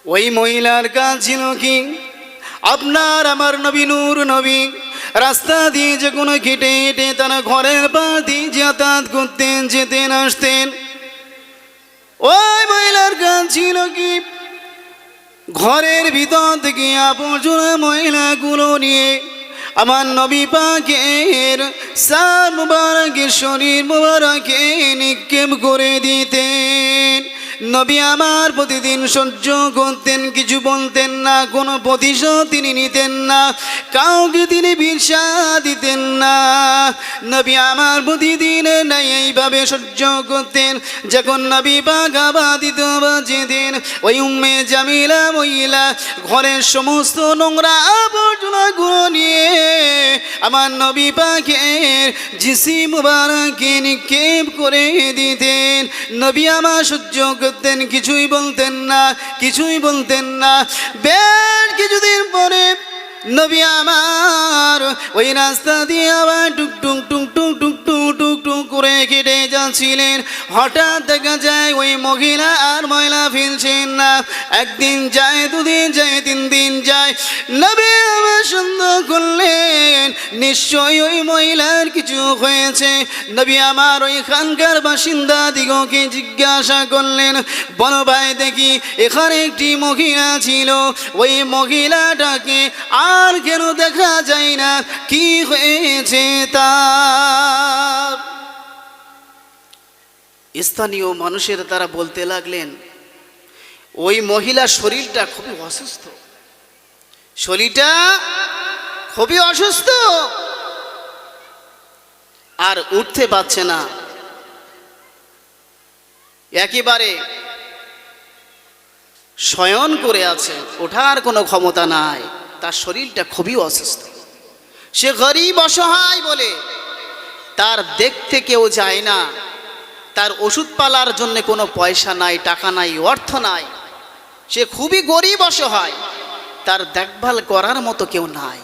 ওই মহিলার কাজ ছিল কি, আপনার আমার নবী নূর নবী রাস্তা দিয়ে যে কোনো হেঁটে হেঁটে তারা ঘরের পাশ দিয়ে যাতায়াত করতেন, যেতেন আসতেন। ওই মহিলার কাজ ছিল কি, ঘরের ভিতর থেকে আবর্জনা মহিলাগুলো নিয়ে আমার নবী পাকের সার মুবারকের শরীর মুবারকে নিক্ষেপ করে দিতেন। নবী আমার প্রতিদিন সহ্য করতেন, কিছু বলতেন না, কোনো প্রতিশোধ তিনি নিতেন না, কাউকে তিনি বিরসা দিতেন না। নবী আমার প্রতিদিন নাই এইভাবে সহ্য করতেন। যখন নবী পাক আবাদিত যেতেন, ওই উম্মে জামিলা মহিলা ঘরের সমস্ত নোংরা আবর্জনাগুলো নিয়ে আমার নবী পাকের জিসিম মুবারকে নিক্ষেপ করে দিতেন। নবী আমার সহ্য করতেন, কিছুই বলতেন না, কিছুই বলতেন না। বেশ কিছুদিন পরে নবী আমার ওই রাস্তা দিয়ে আবার টুকটুক টুকটুক টুকটুক টুকটুক করে কেটে যাচ্ছিলেন। হঠাৎ দেখা যায় ওই মহিলা আর ময়লা ফেলছেন না। একদিন যায়, দুদিন যায়, 3 দিন যায়। নবী আমার সন্দেহ করলেন নিশ্চয়ই ওই মহিলার কিছু হয়েছে। নবী আমার ওই খানকার বাসিন্দা দিগকে জিজ্ঞাসা করলেন, বলো ভাই দেখি, এখানে একটি মহিলা ছিল, ওই মহিলাটাকে আর কেন দেখা যায় না, কি হয়েছে তার? স্থানীয় মানুষের তারা বলতে লাগলেন, ওই মহিলার শরীরটা খুবই অসুস্থ, শরীরটা খুবই অসুস্থ, আর উঠতে পারছে না, একেবারে শয়ন করে আছে, ওঠার কোনো ক্ষমতা নাই, তার শরীরটা খুবই অসুস্থ। সে গরিব অসহায় বলে তার দেখতে কেউ যায় না, তার ওষুধ পালার জন্য কোনো পয়সা নাই, টাকা নাই, অর্থ নাই, সে খুবই গরিব অসহায়, তার দেখভাল করার মতো কেউ নাই।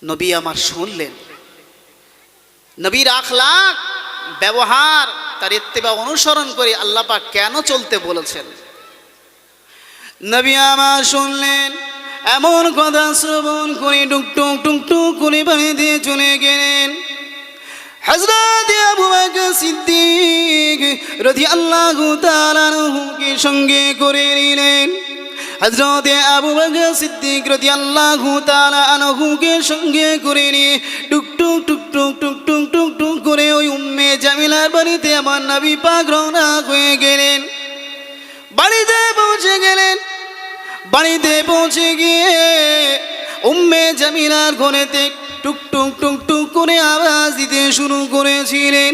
নবী আমার শুনলেন, নবীর আখলাক ব্যবহার তার ইত্তেবা অনুসরণ করে আল্লাহ পাক কেন চলতে বলেছেন। নবী আমার শুনলেন, এমন কথা শ্রবণ করে টুকটুক টুকটুক করে বাড়ি দিয়ে চলে গেলেন। হযরত আবু বকর সিদ্দিক রাদিয়াল্লাহু তাআলা আনহুকে সঙ্গে করে নিলেন। হযরত আবু বকর সিদ্দিক রাদিয়াল্লাহু তাআলা আনহুকে সঙ্গে করে নিয়ে টুকটুক টুকটুক টুকটুক টুকটুক করে ওই উম্মে জামিলার বাড়িতে আমার নবী পাক রওনা হয়ে গেলেন। বাড়িতে পৌঁছে গেলেন। বাড়িতে পৌঁছে গিয়ে উম্মে জামিলার ঘরেতে টুকটুক টুকটুক করে আওয়াজ দিতে শুরু করেছিলেন।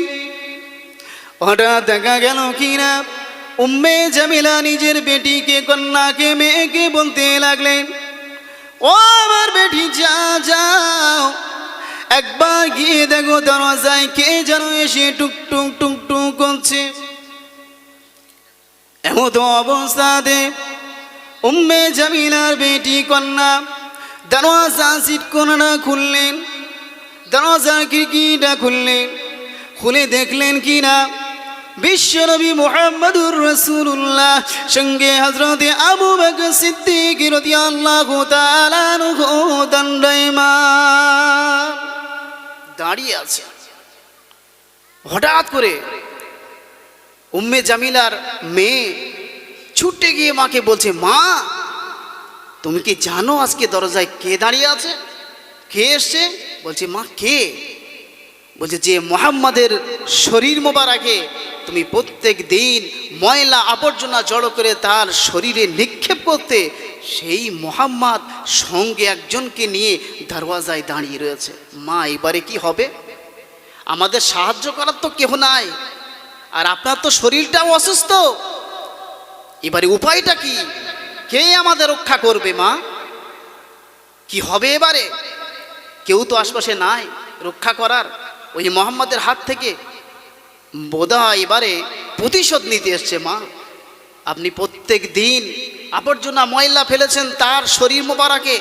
হঠাৎ দেখা গেল কিনা উম্মে জামিলা নিজের বেটিকে, কন্যাকে, মেয়েকে বলতে লাগলেন, ও আমার বেটি, যাও একবার গিয়ে দেখো দরজায় কে যেন এসে টুকটুক টুকটুক করছে। এমত অবস্থাতে উম্মে জামিলার বেটি কন্যা দরজা সিটকোনা খুললেন, দরজার খিড়কিটা খুললেন। খুলে দেখলেন কিনা বিশ্বনবী মুহাম্মদুর রাসূলুল্লাহ সঙ্গে হযরত আবু বকর সিদ্দিক রাদিয়াল্লাহু তাআলা আনহু দণ্ডায়মান দাঁড়িয়ে আছে। হঠাৎ করে উম্মে জামিলার মেয়ে ছুটে গিয়ে মাকে বলছে, মা তুমি কি জানো আজকে দরজায় কে দাঁড়িয়ে আছে, কে এসছে? বলছে, মা কে? বলছে, যে মুহাম্মাদের শরীর মোবারকে তুমি প্রত্যেক দিন ময়লা আবর্জনা জড়ো করে তার শরীরে নিক্ষেপ করতে, সেই মুহাম্মদ সঙ্গে একজনকে নিয়ে দরওয়াজায় দাঁড়িয়ে রয়েছে। মা এবারে কি হবে? আমাদের সাহায্য করার তো কেউ নাই, আর আপনার তো শরীরটাও অসুস্থ, এবারে উপায়টা কি? কে আমাদের রক্ষা করবে মা? কি হবে এবারে? কেউ তো আশপাশে নাই রক্ষা করার। ওই মুহাম্মাদের হাত থেকে বোধহয় এবারে প্রতিশোধ নিতে এসছে। মা, আপনি প্রত্যেক দিন আবর্জনা ময়লা ফেলেছেন তার শরীর মোবারকে,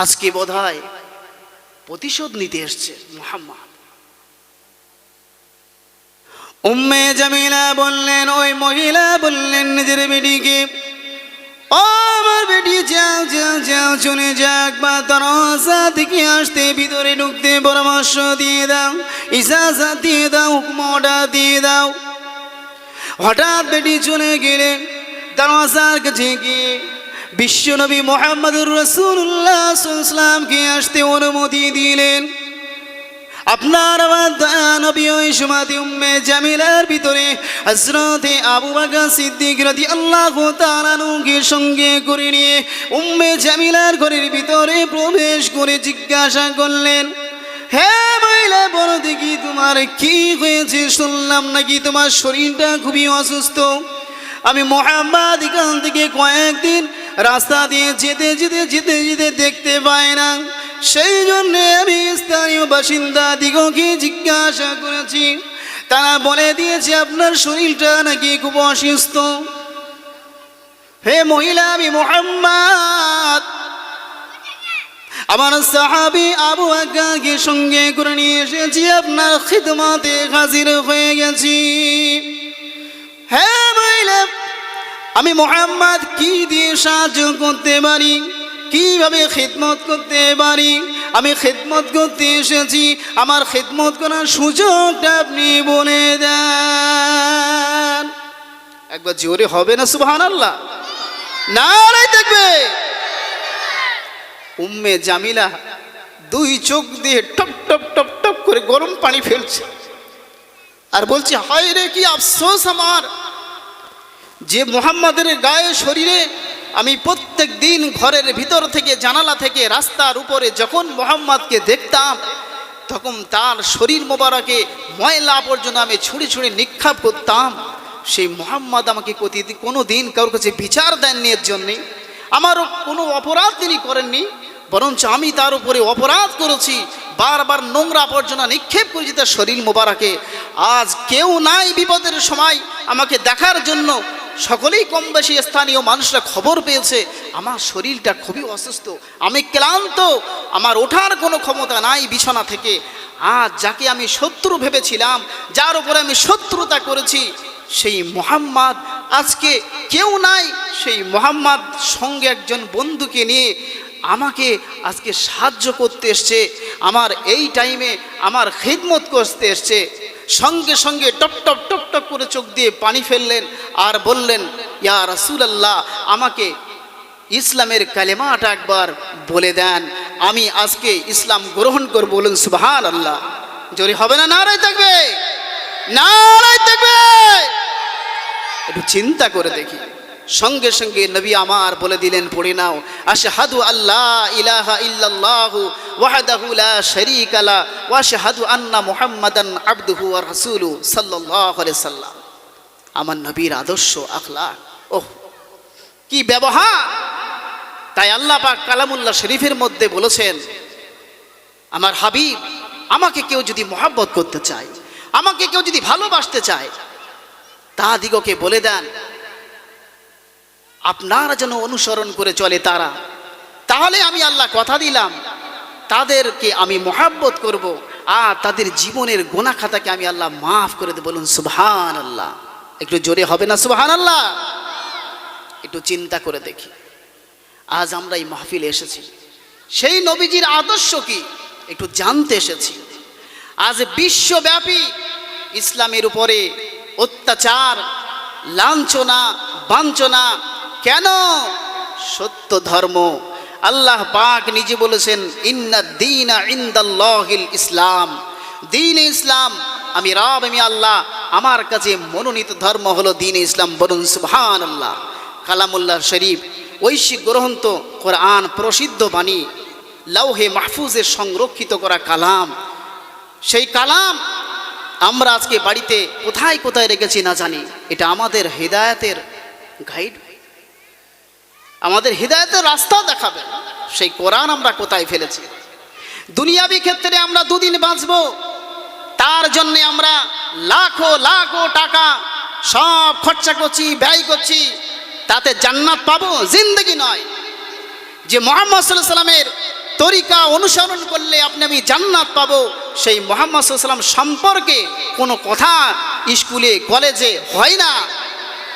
আজকে বোধহয় প্রতিশোধ নিতে এসছে মুহাম্মদ। উম্মে জামিলা বললেন, ওই মহিলা বললেন নিজের বেটিকে, ও আমার বেটি যাও যাও যাও, চলে যাক, বা দরজা থেকে আসতে ভিতরে ঢুকতে পরামর্শ দিয়ে দাও, ইজাজত দিয়ে দাও, হুকুম অর্ডার দিয়ে দাও। হঠাৎ বেটি চলে গেলেন, দরজার কাছে গিয়ে বিশ্বনবী মুহাম্মদুর রাসূলুল্লাহ সাল্লাল্লাহু আলাইহি ওয়াসাল্লামকে আসতে অনুমতি দিলেন। আপনার আমার দয়া নবী ওই সময়তে উম্মে জামিলার ভিতরে হযরতে আবু বকর সিদ্দিক রাদিয়াল্লাহু তাআলা আনহুকে সঙ্গে করে নিয়ে উম্মে জামিলার ঘরের ভিতরে প্রবেশ করে জিজ্ঞাসা করলেন, হে মহিলা, বলো দেখি তোমার কি হয়েছে? শুনলাম নাকি তোমার শরীরটা খুবই অসুস্থ। আমি মুহাম্মদ এখান থেকে কয়েকদিন রাস্তা দিয়ে যেতে যেতে যেতে যেতে দেখতে পাই না, সেই জন্যে আমি স্থানীয় বাসিন্দা দিগকে জিজ্ঞাসা করেছি, তারা বলে দিয়েছে আপনার শরীরটা নাকি খুব অসুস্থ। হে মহিলা, আমি মুহাম্মদ আমার সাহাবী আবু বকরকে সঙ্গে করে নিয়ে এসেছি, আপনার খিদমতে হাজির হয়ে গেছি। হে মহিলা, আমি মুহাম্মদ কি দিয়ে সাহায্য করতে পারি, কিভাবে খিদমত করতে পারি? আমি খিদমত করতে এসেছি, আমার খিদমত করার সুযোগটা আপনি বলে দেন। একবার জোরে হবে না সুবহানাল্লাহ? নারে তাকবীর। উম্মে জামিলা দুই চোখ দিয়ে টপ টপ টপ টপ করে গরম পানি ফেলছে আর বলছে, হায় রে, কি আফসোস আমার যে মুহাম্মাদের গায়ে শরীরে আমি প্রত্যেক দিন ঘরের ভিতর থেকে জানালা থেকে রাস্তার উপরে যখন মুহাম্মাদকে দেখতাম, তখন তার শরীর মোবারকে ময়লা আবর্জনা আমি ছুঁড়ে ছুঁড়ে নিক্ষেপ করতাম। সেই মুহাম্মদ আমাকে কোনো দিন কারোর কাছে বিচার দেননি, এর জন্যে আমারও কোনো অপরাধ তিনি করেননি, বরঞ্চ আমি তার উপরে অপরাধ করেছি, বারবার নোংরা আবর্জনা নিক্ষেপ করেছি তার শরীর মোবারকে। আজ কেউ নাই বিপদের সময় আমাকে দেখার জন্য, সকলেই কম বেশি স্থানীয় মানুষরা খবর পেয়েছে আমার শরীরটা খুবই অসুস্থ, আমি ক্লান্ত, আমার ওঠার কোনো ক্ষমতা নাই বিছানা থেকে। আজ যাকে আমি শত্রু ভেবেছিলাম, যার উপরে আমি শত্রুতা করেছি, সেই মুহাম্মদ আজকে কেউ নাই। সেই মুহাম্মদ সঙ্গে একজন বন্ধুকে নিয়ে আমাকে আজকে সাহায্য করতে এসছে, আমার এই টাইমে আমার খিদমত করতে এসছে। সঙ্গে সঙ্গে টপ টপ টপ টপ করে চোখ দিয়ে পানি ফেললেন আর বললেন, ইয়া রাসূলুল্লাহ, আমাকে ইসলামের কালেমাটা একবার বলে দেন, আমি আজকে ইসলাম গ্রহণ করব। বলুন সুবহানাল্লাহ। জোরে হবে না? নারে তাকবীর, নারে তাকবীর। একটু চিন্তা করে দেখি। সঙ্গে সঙ্গে নবী আমার বলে দিলেন, পড়ে নাও, আশহাদু আল্লা ইলাহা ইল্লাল্লাহু ওয়াহদাহু লা শারীকা লা ওয়া আশহাদু আন্না মুহাম্মাদান আবদুহু ওয়া রাসূলুহু সাল্লাল্লাহু আলাইহি সাল্লাম। আমার নবীর আদর্শ আখলাক, ওহ কি ব্যবহার! তাই আল্লাহ পাক কালামুল্লাহ শরীফের মধ্যে বলেছেন, আমার হাবিব, আমাকে কেউ যদি মহব্বত করতে চায়, আমাকে কেউ যদি ভালোবাসতে চায়, তাদিগকে বলে দেন আপনারা যেন অনুসরণ করে চলে তারা, তাহলে আমি আল্লাহ কথা দিলাম তাদেরকে আমি মহব্বত করব, আর তাদের জীবনের গুনাহ খাতাকে আমি আল্লাহ মাফ করে দেব। বলুন সুবহানাল্লাহ। একটু জোরে হবে না সুবহানাল্লাহ? একটু চিন্তা করে দেখি, আজ আমরা এই মাহফিলে এসেছি, সেই নবীজির আদর্শ কি একটু জানতে এসেছি। আজ বিশ্বব্যাপী ইসলামের উপরে অত্যাচার, লাঞ্ছনা, বাঞ্ছনা কেন? সত্য ধর্ম। আল্লাহ পাক নিজে বলেছেন, ইন্নাদ দীনা ইনদাল্লাহিল ইসলাম, দ্বীন ইসলাম, আমি রব, আমি আল্লাহ, আমার কাছে মনোনীত ধর্ম হলো দ্বীন ইসলাম। বলুন সুবহানাল্লাহ। কালামুল্লাহ শরীফ, ঐশিক গ্রন্থ কোরআন, প্রসিদ্ধ বাণী, লৌহে মাহফুজে সংরক্ষিত করা কালাম। সেই কালাম আমরা আজকে বাড়িতে কোথায় কোথায় রেখেছি না জানি। এটা আমাদের হিদায়াতের গাইড, আমাদের হিদায়াতের রাস্তা দেখাবে। সেই কোরআন আমরা কোথায় ফেলেছি? দুনিয়াবি ক্ষেত্রে আমরা দুদিন বাঁচব, তার জন্যে আমরা লাখো লাখো টাকা সব খরচা করছি, ব্যয় করছি, তাতে জান্নাত পাবো? জিন্দেগি নয়। যে মুহাম্মদ সাল্লাল্লাহু আলাইহি সাল্লামের তরিকা অনুসরণ করলে আপনি আমি জান্নাত পাবো, সেই মুহাম্মদ সাল্লাল্লাহু আলাইহি সাল্লাম সম্পর্কে কোনো কথা স্কুলে কলেজে হয় না,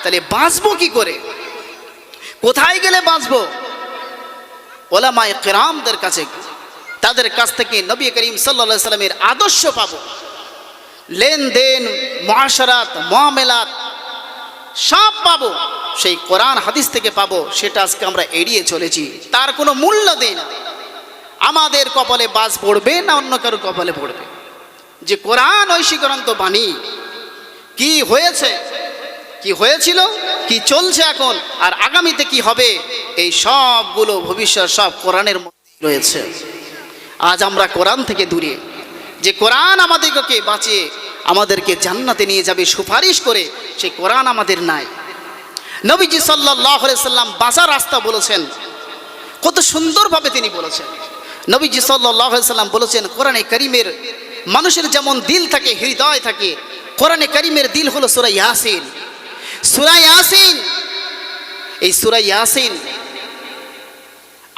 তাহলে বাঁচবো কি করে? কোথায় গেলে বাঁচবো? ওলামায়ে কেরামদের কাছে, তাদের কাছ থেকে নবী করিম সাল্লাল্লাহু আলাইহি সাল্লামের আদর্শ পাবো। লেনদেন, মুআশারাত, মুআমালাত সব পাবো সেই কোরআন হাদিস থেকে পাবো। সেটা আজকে আমরা এড়িয়ে চলেছি, তার কোনো মূল্য দেই না। আমাদের কপালে বাজ পড়বে না অন্য কারো কপালে পড়বে? যে কোরআন ঐশী গ্রন্থ বাণী, কি হয়েছে, কি হয়েছিল, কি চলছে এখন, আর আগামীতে কি হবে, এই সবগুলো ভবিষ্যৎ সব কোরআনের মধ্যে রয়েছে। আজ আমরা কোরআন থেকে দূরে, যে কোরআন আমাদেরকে বাঁচিয়ে আমাদেরকে জান্নাতে নিয়ে যাবে সুপারিশ করে, সেই কোরআন আমাদের নাই। নবীজি সাল্লাল্লাহু আলাইহি সাল্লাম বাঁচার রাস্তা বলেছেন, কত সুন্দরভাবে তিনি বলেছেন। নবীজি সাল্লাল্লাহু আলাইহি সাল্লাম বলেছেন, কোরআনে কারীমের মানুষের যেমন দিল থাকে, হৃদয় থাকে, কোরআনে কারীমের দিল হলো সূরা ইয়াসিন। সূরা ইয়াসিন, এই সূরা ইয়াসিন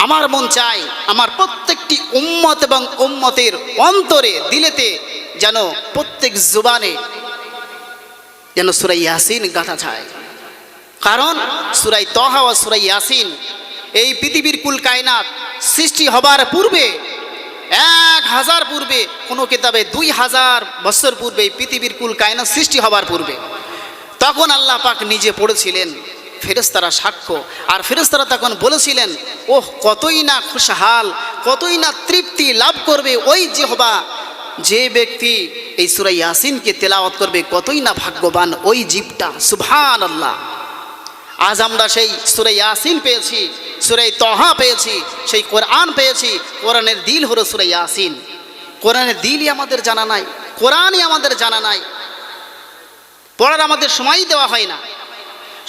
আমার মন চায় আমার প্রত্যেকটি উম্মত এবং উম্মতের অন্তরে, দিলেতে যেন প্রত্যেক জুবানে যেন সূরা ইয়াসিন গাঁথা যায়। কারণ সূরা তাহা ও সূরা ইয়াসিন এই পৃথিবীর কুল কায়নাত সৃষ্টি হবার পূর্বে, 1000 পূর্বে, কোনো কিতাবে 2000 বছর পূর্বে, পৃথিবীর কুল কায়নাত সৃষ্টি হবার পূর্বে, তখন আল্লাহ পাক নিজে পড়েছিলেন, ফেরেশতারা সাক্ষ্য। আর ফেরেশতারা তখন বলেছিলেন, ওহ কতই না খুশহাল, কতই না তৃপ্তি লাভ করবে ওই জিহ্বা, যে ব্যক্তি এই সূরা ইয়াসিনকে তেলাওয়াত করবে, কতই না ভাগ্যবান ওই জিহ্বাটা। সুবহানাল্লাহ। আজ আমরা সেই সূরা ইয়াসিন পেয়েছি, সূরা তাহা পেয়েছি, সেই কোরআন পেয়েছি। কোরআনের দিল হলো সূরা ইয়াসিন। কোরআনের দিলই আমাদের জানা নাই, কোরআনই আমাদের জানা নাই। পড়ার আমাদের সময়ই দেওয়া হয় না।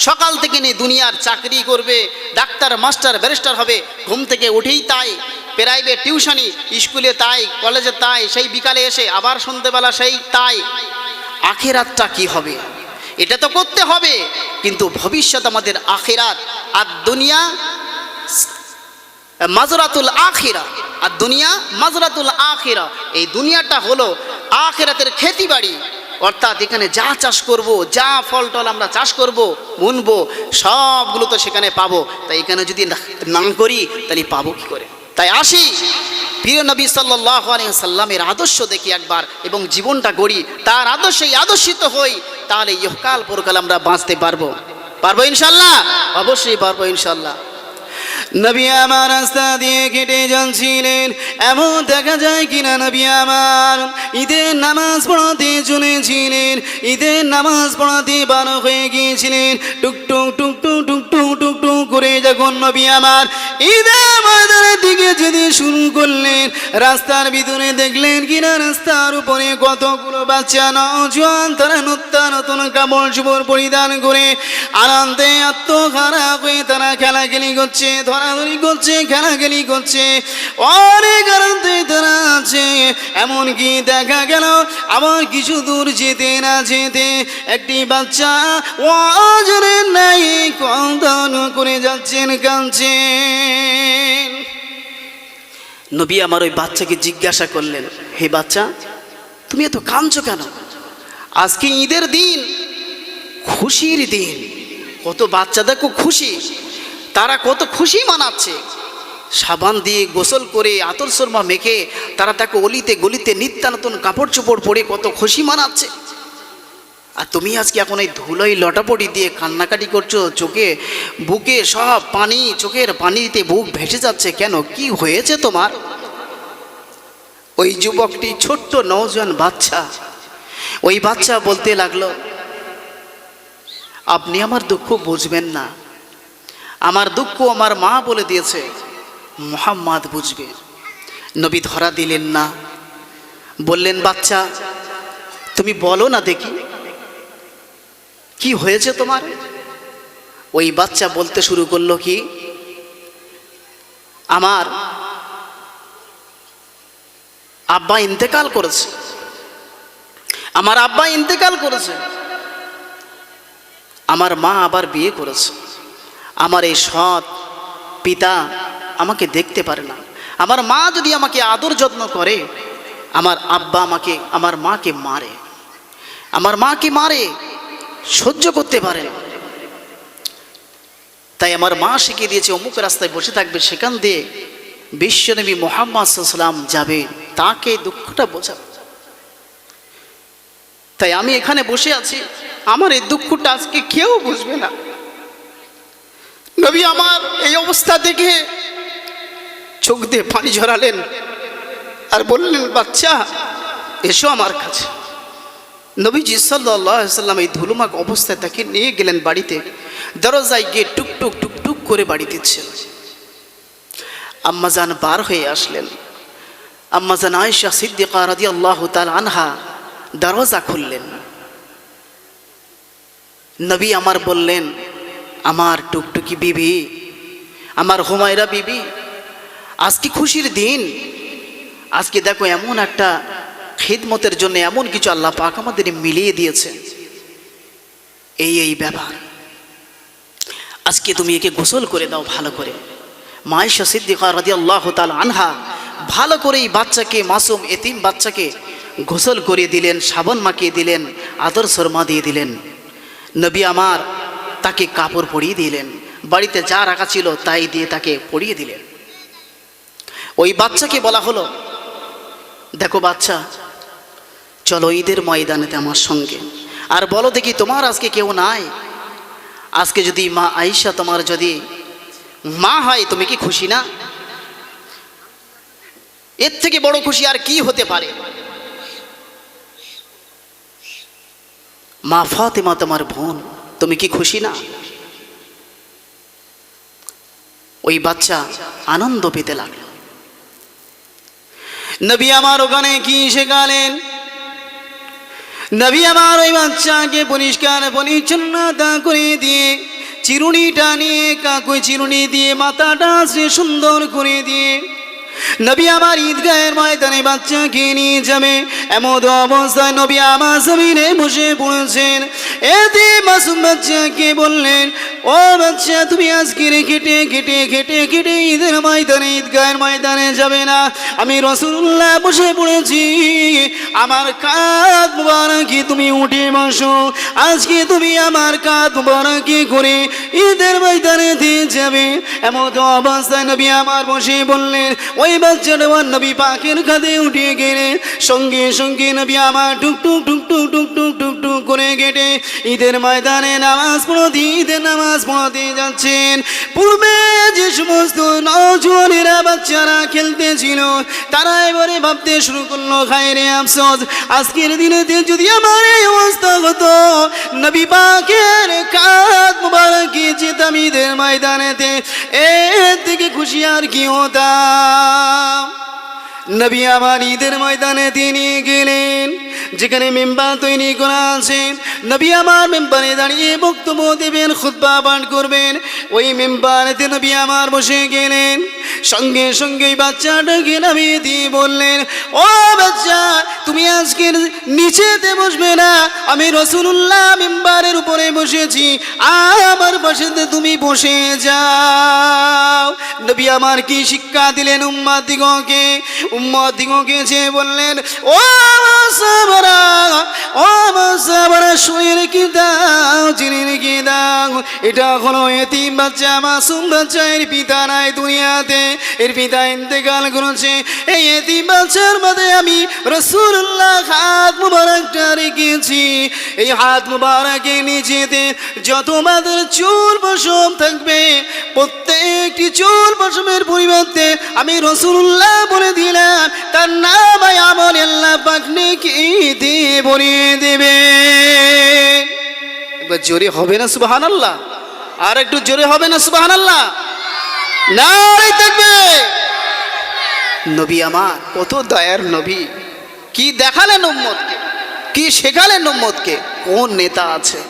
সকাল থেকে নিয়ে দুনিয়ার চাকরি করবে, ডাক্তার, মাস্টার, ব্যারিস্টার হবে, ঘুম থেকে উঠেই তাই, প্রাইভেট টিউশনি, স্কুলে তাই, কলেজে তাই, সেই বিকালে এসে আবার সন্ধ্যেবেলা সেই তাই। আখিরাতটা কি হবে? এটা তো করতে হবে, কিন্তু ভবিষ্যৎ আমাদের আখিরাত। আর দুনিয়া মাজরাতুল আখিরা, আর দুনিয়া মাজরাতুল আখিরা। এই দুনিয়াটা হলো আখিরাতের খেতিবাড়ি। অর্থাৎ এখানে যা চাষ করব, যা ফল টল আমরা চাষ করব, বুনবো, সবগুলো তো সেখানে পাবো। তাই এখানে যদি না করি তাহলে পাবো কি করে? তাই আসি প্রিয় নবী সাল্লাল্লাহু আলাইহি সাল্লামের আদর্শ দেখি একবার এবং জীবনটা গড়ি, তার আদর্শেই আদর্শিত হই, তাহলে ইহকাল পরকাল আমরা বাঁচতে পারবো। পারবো ইনশাল্লাহ, অবশ্যই পারবো ইনশাল্লাহ। নবী আমার রাস্তা দিয়ে কেটে যাচ্ছিলেন, এমন দেখা যায় কিনা নবী আমার ঈদের নামাজ পড়াতে চলেছিলেন। ঈদের নামাজ পড়াতে বার হয়ে গিয়েছিলেন। টুকটুক টুকটুক টুকটুক টুকটুক করে যখন নবী আমার ঈদের ময়দানের দিকে যেতে শুরু করলেন, রাস্তার ভিতরে দেখলেন কিনা রাস্তার উপরে কতগুলো বাচ্চা নওজোয়ান, তারা নতুন নতুন কাপড় চোপড় পরিধান করে আনন্দে আত্মহারা হয়ে তারা খেলাখেলি করছে, ধরাধরি করছে, খেলাখেলি করছে, অনেক আনন্দে তারা আছে। এমনকি দেখা গেল আবার কিছু দূর যেতে না যেতে একটি বাচ্চা ওয়াজের নাই কন্দন করে যাচ্ছেন, কাঁদছেন। নবী আমার ওই বাচ্চাকে জিজ্ঞাসা করলেন, হে বাচ্চা, তুমি এত কাঁদছো কেন? আজকে ঈদের দিন, খুশির দিন। কত বাচ্চা দেখো খুশি, তারা কত খুশি মানাচ্ছে। সাবান দিয়ে গোসল করে, আতর সুরমা মেখে তারা দেখো অলিতে গলিতে নিত্য নতুন কাপড় চোপড় পরে কত খুশি মানাচ্ছে। আর তুমি আজকে এখন এই ধুলোয় লটাপটি দিয়ে কান্নাকাটি করছো, চোখে বুকে সব পানি, চোখের পানিতে বুক ভেসে যাচ্ছে কেন? কি হয়েছে তোমার? ওই যুবকটি ছোট্ট নওজোয়ান বাচ্চা, ওই বাচ্চা বলতে লাগলো, আপনি আমার দুঃখ বুঝবেন না, আমার দুঃখ আমার মা বলে দিয়েছে, মুহাম্মদ বুঝবে। নবী ধরা দিলেন না, বললেন, বাচ্চা তুমি বলো না দেখি কি হয়েছে তোমার? ওই বাচ্চা বলতে শুরু করলো, কি আমার আব্বা ইন্তেকাল করেছে, আমার আব্বা ইন্তেকাল করেছে, আমার মা আবার বিয়ে করেছে, আমার এই সৎ পিতা আমাকে দেখতে পারে না, আমার মা যদি আমাকে আদর যত্ন করে, আমার আব্বা আমাকে, আমার মাকে মারে, আমার মাকে মারে, সহ্য করতে পারে না। তাই আমার মা শিখিয়ে দিয়েছে অমুক রাস্তায় বসে থাকবে, সেখান দিয়ে বিশ্বনবী মুহাম্মদ সাল্লাল্লাহু আলাইহি ওয়াসাল্লাম যাবে, তাকে দুঃখটা বোঝাবে। তাই আমি এখানে বসে আছি, আমার এই দুঃখটা আজকে কেউ বুঝবে না। নবী আমার এই অবস্থা দেখে চোখ দিয়ে পানি ঝরালেন আর বললেন, বাচ্চা এসো আমার কাছে। নবীজি সাল্লাল্লাহু আলাইহি ওয়াসাল্লাম এই ধুলোমাক অবস্থায় তাকে নিয়ে গেলেন বাড়িতে। দরজায় গিয়ে টুকটুক টুকটুক করে বাড়ি দিচ্ছেন। আম্মাজান বার হয়ে আসলেন। আম্মাজান আয়েশা সিদ্দিকা রাদিয়াল্লাহু তাআলা আনহা দরজা খুললেন। নবী আমার বললেন, আমার টুকটুকি বিবি, আমার হুমায়রা বিবি, আজকে খুশির দিন। আজকে দেখো এমন একটা খিদমতের জন্য এমন কিছু আল্লাহ পাক আমাদের মিলিয়ে দিয়েছেন। এই ব্যাপার, আজকে তুমি একে গোসল করে দাও ভালো করে। মা আয়েশা সিদ্দিকা রাদিয়াল্লাহু তাআলা আনহা ভালো করে এই বাচ্চাকে, মাসুম এতিম বাচ্চাকে গোসল করিয়ে দিলেন, সাবান মাখিয়ে দিলেন, আদর শর্মা দিয়ে দিলেন। নবী আমার তাকে কাপড় পরিয়ে দিলেন, বাড়িতে যা রাখা ছিল তাই দিয়ে তাকে পরিয়ে দিলেন। ওই বাচ্চাকে বলা হলো, দেখো বাচ্চা, চলো ঈদের ময়দানেতে আমার সঙ্গে, আর বলো দেখি তোমার আজকে কেউ নাই। আজকে যদি মা আয়েশা তোমার যদি মা হয়, তুমি কি খুশি না? এর থেকে বড় খুশি আর কি হতে পারে? মা ফাতেমা তোমার বোন, তুমি কি খুশি না? ওই বাচ্চা আনন্দ পেতে লাগলো। নবী আমার ওখানে কি শেখালেন? নবী আমার ওই বাচ্চাকে পরিষ্কার পরিচ্ছন্নতা করে দিয়ে, চিরুনিটা নিয়ে, কাকুই চিরুনি দিয়ে মাথাটা সে সুন্দর করে দিয়ে নবী আমার ঈদগাহের ময়দানে বাচ্চাকে নিয়ে যাবে। এমন অবস্থায় নবী আমার জমিনে বসে পড়েছেন। এতে মাসুম বাচ্চাকে বললেন, ও বাচ্চা, তুমি আজকে খেটে খেটে খেটে খেটে ঈদের ময়দানে, ঈদগাহের ময়দানে যাবে না। আমি রাসূলুল্লাহ বসে পড়েছি, আমার কাঁধ মুবারকে তুমি উঠে বসো। আজকে তুমি আমার কাঁধ মুবারকে করে ঈদের ময়দানে দিয়ে যাবে। এমন অবস্থায় নবী আমার বসে বললেন, ওই বাচ্চাটা নবী পাকের কাঁধে উঠে গেলে সঙ্গে সঙ্গে নবী আমার টুকটুক টুকটুক টুকটুক টুকটুক করে কেটে ঈদের ময়দানে নামাজ পড়তে, ঈদের নামাজ পড়তে যাচ্ছেন। পূর্বে যে সমস্ত নওজোয়ানেরা বাচ্চারা খেলতেছিল, তারা এবারে ভাবতে শুরু করলো, খায়রে আফসোস, আজকের দিনেতে যদি আমার এই অবস্থা হতো, নবী পাকের কাঁধ মুবারকে যেতাম ঈদের ময়দানেতে, এর থেকে খুশি আর কি হতাম। নবী আমার ঈদের ময়দানে তিনি গেলেন, যেখানে মেম্বার তৈরি করা আছে। নবী আমার মেম্বারে দাঁড়িয়ে বক্তব্য দেবেন, খুতবা পাঠ করবেন। ওই মেম্বারেতে নবী আমার বসে গেলেন। সঙ্গে সঙ্গে বাচ্চাটাকে নামিয়ে দিয়ে বললেন, ও বাচ্চা, তুমি আজকে নিচেতে বসবে না, আমি রাসূলুল্লাহ মেম্বারের উপরে বসেছি, আমার পাশেতে তুমি বসে যাও। নবী আমার কি শিক্ষা দিলেন উম্মতদিগকে যে বললেন, ও সাহাবারা, ও সাহাবারা, শুনে রেখে দাও, জেনে রেখে দাও, এটা হলো এতিম বাচ্চা, মাসুম বাচ্চা, এর পিতা নাই দুনিয়াতে, এর পিতা ইন্তেকাল করেছে। এই এতিম বাচ্চার মধ্যে আমি রাসূলুল্লাহ হাত মুবারকটা রেখেছি। এই হাত মুবারকের নিচেতে যত মাদের চুল পশম থাকবে, প্রত্যেকটি চুল পশমের পরিবর্তে আমি রাসূলুল্লাহ বলে দিলাম, তার নাম আমল আল্লাহ পাক নেকি দিয়ে ভরিয়ে দেবে। একবার জোরে হবে না সুবহানাল্লাহ? আর একটু জোরে হবে না সুবহানাল্লাহ? নারে তাকবীর। নবী আমার কত দয়ার নবী, কি দেখালেন উম্মতকে, কি শেখালেন উম্মতকে। কোন নেতা আছে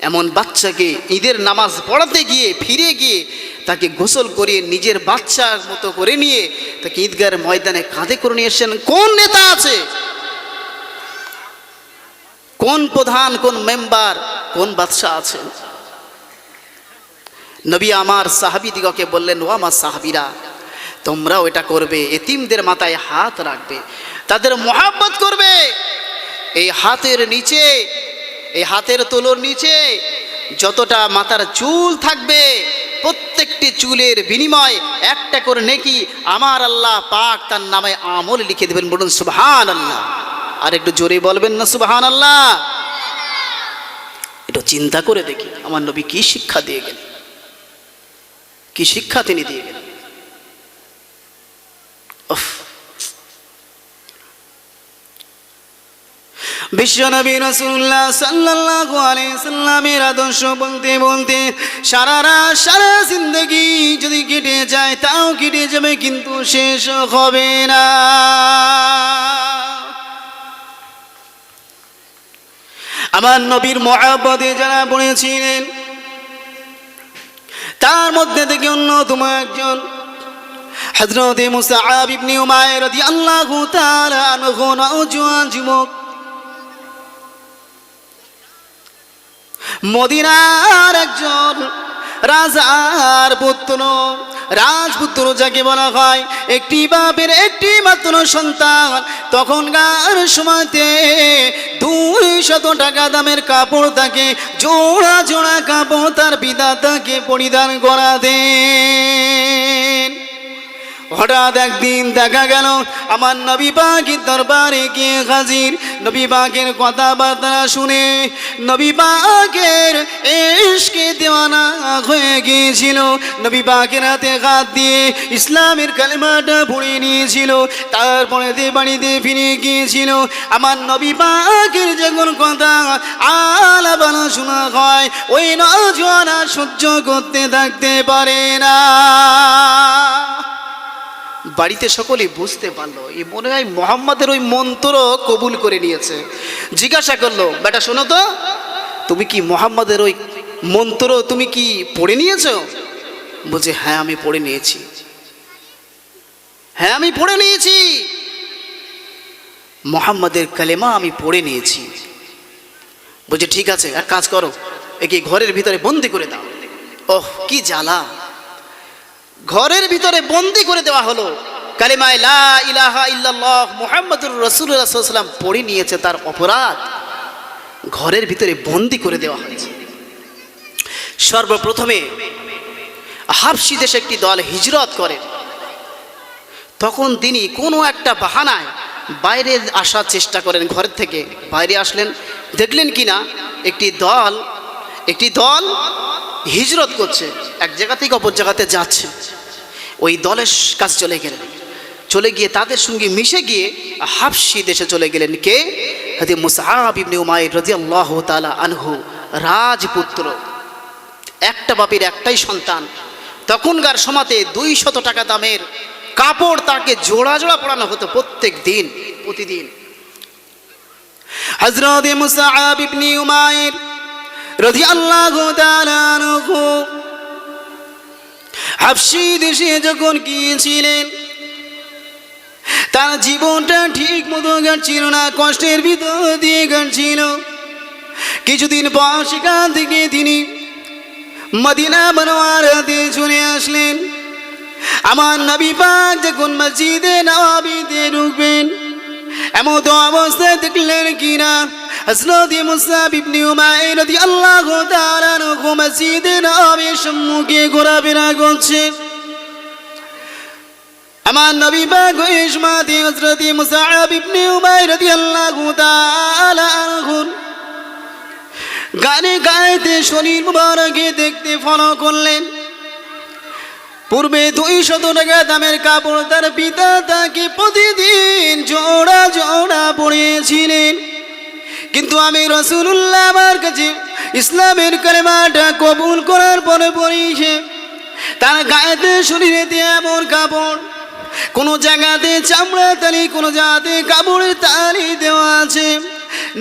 এমন বাচ্চাকে ঈদের নামাজ পড়াতে গিয়ে ফিরে গিয়ে তাকে গোসল করিয়ে নিজের বাচ্চার মতো করে নিয়ে তাকে ঈদগাহের ময়দানে কাঁধে করে নিয়ে এসেছেন? কোন নেতা আছে? কোন প্রধান, কোন মেম্বার, কোন বাদশাহ আছে? নবী আমার সাহাবীদিগকে বললেন, ও আমার সাহাবীরা, তোমরাও এটা করবে, এতিমদের মাথায় হাত রাখবে, তাদের মহব্বত করবে, এই হাতের নিচে, এই হাতের তোলোর নিচে যতটা মাথার চুল থাকবে, প্রত্যেকটি চুলের বিনিময় একটা করে নেকি আমার আল্লাহ পাক তার নামে আমল লিখে দেবেন। বলুন সুবহানাল্লাহ। আর একটু জোরে বলবেন না সুবহানাল্লাহ? একটু চিন্তা করে দেখি আমার নবী কি শিক্ষা দিয়ে গেলেন, কি শিক্ষা তিনি দিয়ে গেলেন। বিশ্বনবী রাসূলুল্লাহ সাল্লাল্লাহু আলাইহি সাল্লামের আদর্শ বলতে বলতে সারা জিন্দেগি যদি কেটে যায় তাও কেটে যাবে, কিন্তু শেষ হবে না। আমার নবীর মহব্বতে যারা পড়েছিলেন তার মধ্যে থেকে অন্যতম একজন হযরত মুসআব ইবনে উমাইর রাদিয়াল্লাহু তাআলা আনহু, নওজোয়ান যুবক, মদিনার একজন রাজার পুত্র, রাজপুত্র যাকে বলা হয়, একটি বাপের একটি মাত্র সন্তান। তখনকার সময়তে 200 টাকা দামের কাপড় তাকে, জোড়া জোড়া কাপড় তার পিতা তাকে পরিধান করাতেন। হঠাৎ একদিন দেখা গেল আমার নবী পাকের দরবারে গিয়ে হাজির। নবী পাকের কথাবার্তা শুনে নবী পাকের ইশকে দেওয়ানা হয়ে গিয়েছিল। নবী পাকের হাতে হাত দিয়ে ইসলামের কালেমাটা পড়ে নিয়েছিল। তারপরে বাড়িতে ফিরে গিয়েছিল। আমার নবী পাকের যখন কথা আলাপানা শোনা হয়, ওই নওজোয়ান আর সহ্য করতে থাকতে পারে না। বাড়িতে সকলেই বুঝতে পারলো এই মনে হয় মোহাম্মদের ওই মন্ত্র কবুল করে নিয়েছে। জিজ্ঞাসা করলো, বেটা শোনো তো, তুমি কি মোহাম্মদের ওই মন্ত্র তুমি কি পড়ে নিয়েছো? বলছে হ্যাঁ আমি পড়ে নিয়েছি, হ্যাঁ আমি পড়ে নিয়েছি, মোহাম্মদের কালেমা আমি পড়ে নিয়েছি। বলছে ঠিক আছে, এক কাজ করো, একে ঘরের ভিতরে বন্দি করে দাও। ওহ কি জ্বালা! ঘরের ভিতরে বন্দি করে দেওয়া হলো। কালিমায়ে লা ইলাহা ইল্লাল্লাহ মুহাম্মাদুর রাসূলুল্লাহ সাল্লাল্লাহু আলাইহি ওয়াসাল্লাম পড়ে নিয়েছে, তার অপরাধ ঘরের ভিতরে বন্দি করে দেওয়া হয়েছে। সর্বপ্রথমে হাবশী দেশে একটি দল হিজরত করে। তখন তিনি কোনো একটা বাহানায় বাইরে আসার চেষ্টা করেন, ঘর থেকে বাইরে আসলেন। দেখলেন কিনা একটি দল হিজরত করছে, এক জায়গা থেকে অপর জায়গাতে যাচ্ছে। ওই দলের কাছে চলে গিয়ে তাদের সঙ্গে মিশে গিয়ে হাবশী দেশে চলে গেলেন। কে? হযরত মুসআব ইবনে উমাইর রাদিয়াল্লাহু তাআলা আনহু, রাজপুত্র, একটা বাপের একটাই সন্তান। তখনকার সময়তে 200 টাকা দামের কাপড় তাকে জোড়া জোড়া পরানো হতো প্রতিদিন। হযরত মুসআব ইবনে উমাইর রাদিয়াল্লাহু তাআলা আনহু হাবশী দেশে যখন গিয়েছিলেন, তার জীবনটা ঠিক মতো কাটছিল না, কষ্টের ভিতর দিয়ে কাটছিল। কিছুদিন পর সেখান থেকে তিনি মদিনা মুনাওয়ারাতে চলে আসলেন। আমার নবী পাক যখন মসজিদে নববীতে ঢুকবেন, এমন তো অবস্থায় দেখলেন কিনা হযরত মুসআব ইবনে উমাইর রাদিয়াল্লাহু তাআলা আনহু মসজিদে নববীর সম্মুখে ঘোরাফেরা করছে। আমার নবী পাক ওই সময়তে হযরত মুসআব ইবনে উমাইর রাদিয়াল্লাহু তাআলা আনহু গানে গাইতে শরীর মুবারকে দেখতে ফলো করলেন। পূর্বে 200 টাকা দামের কাপড় তার পিতা তাকে প্রতিদিন জোড়া জোড়া পরিয়েছিলেন, কিন্তু আমি রাসূলুল্লাহ আমার কাছে ইসলামের কালেমাটা কবুল করার পরে পরিয়ে তার গায়েতে শরীরেতে এমন কাপড়, কোনো জায়গাতে চামড়া তালি, কোনো জায়গাতে কাপড়ের তালি দেওয়া আছে।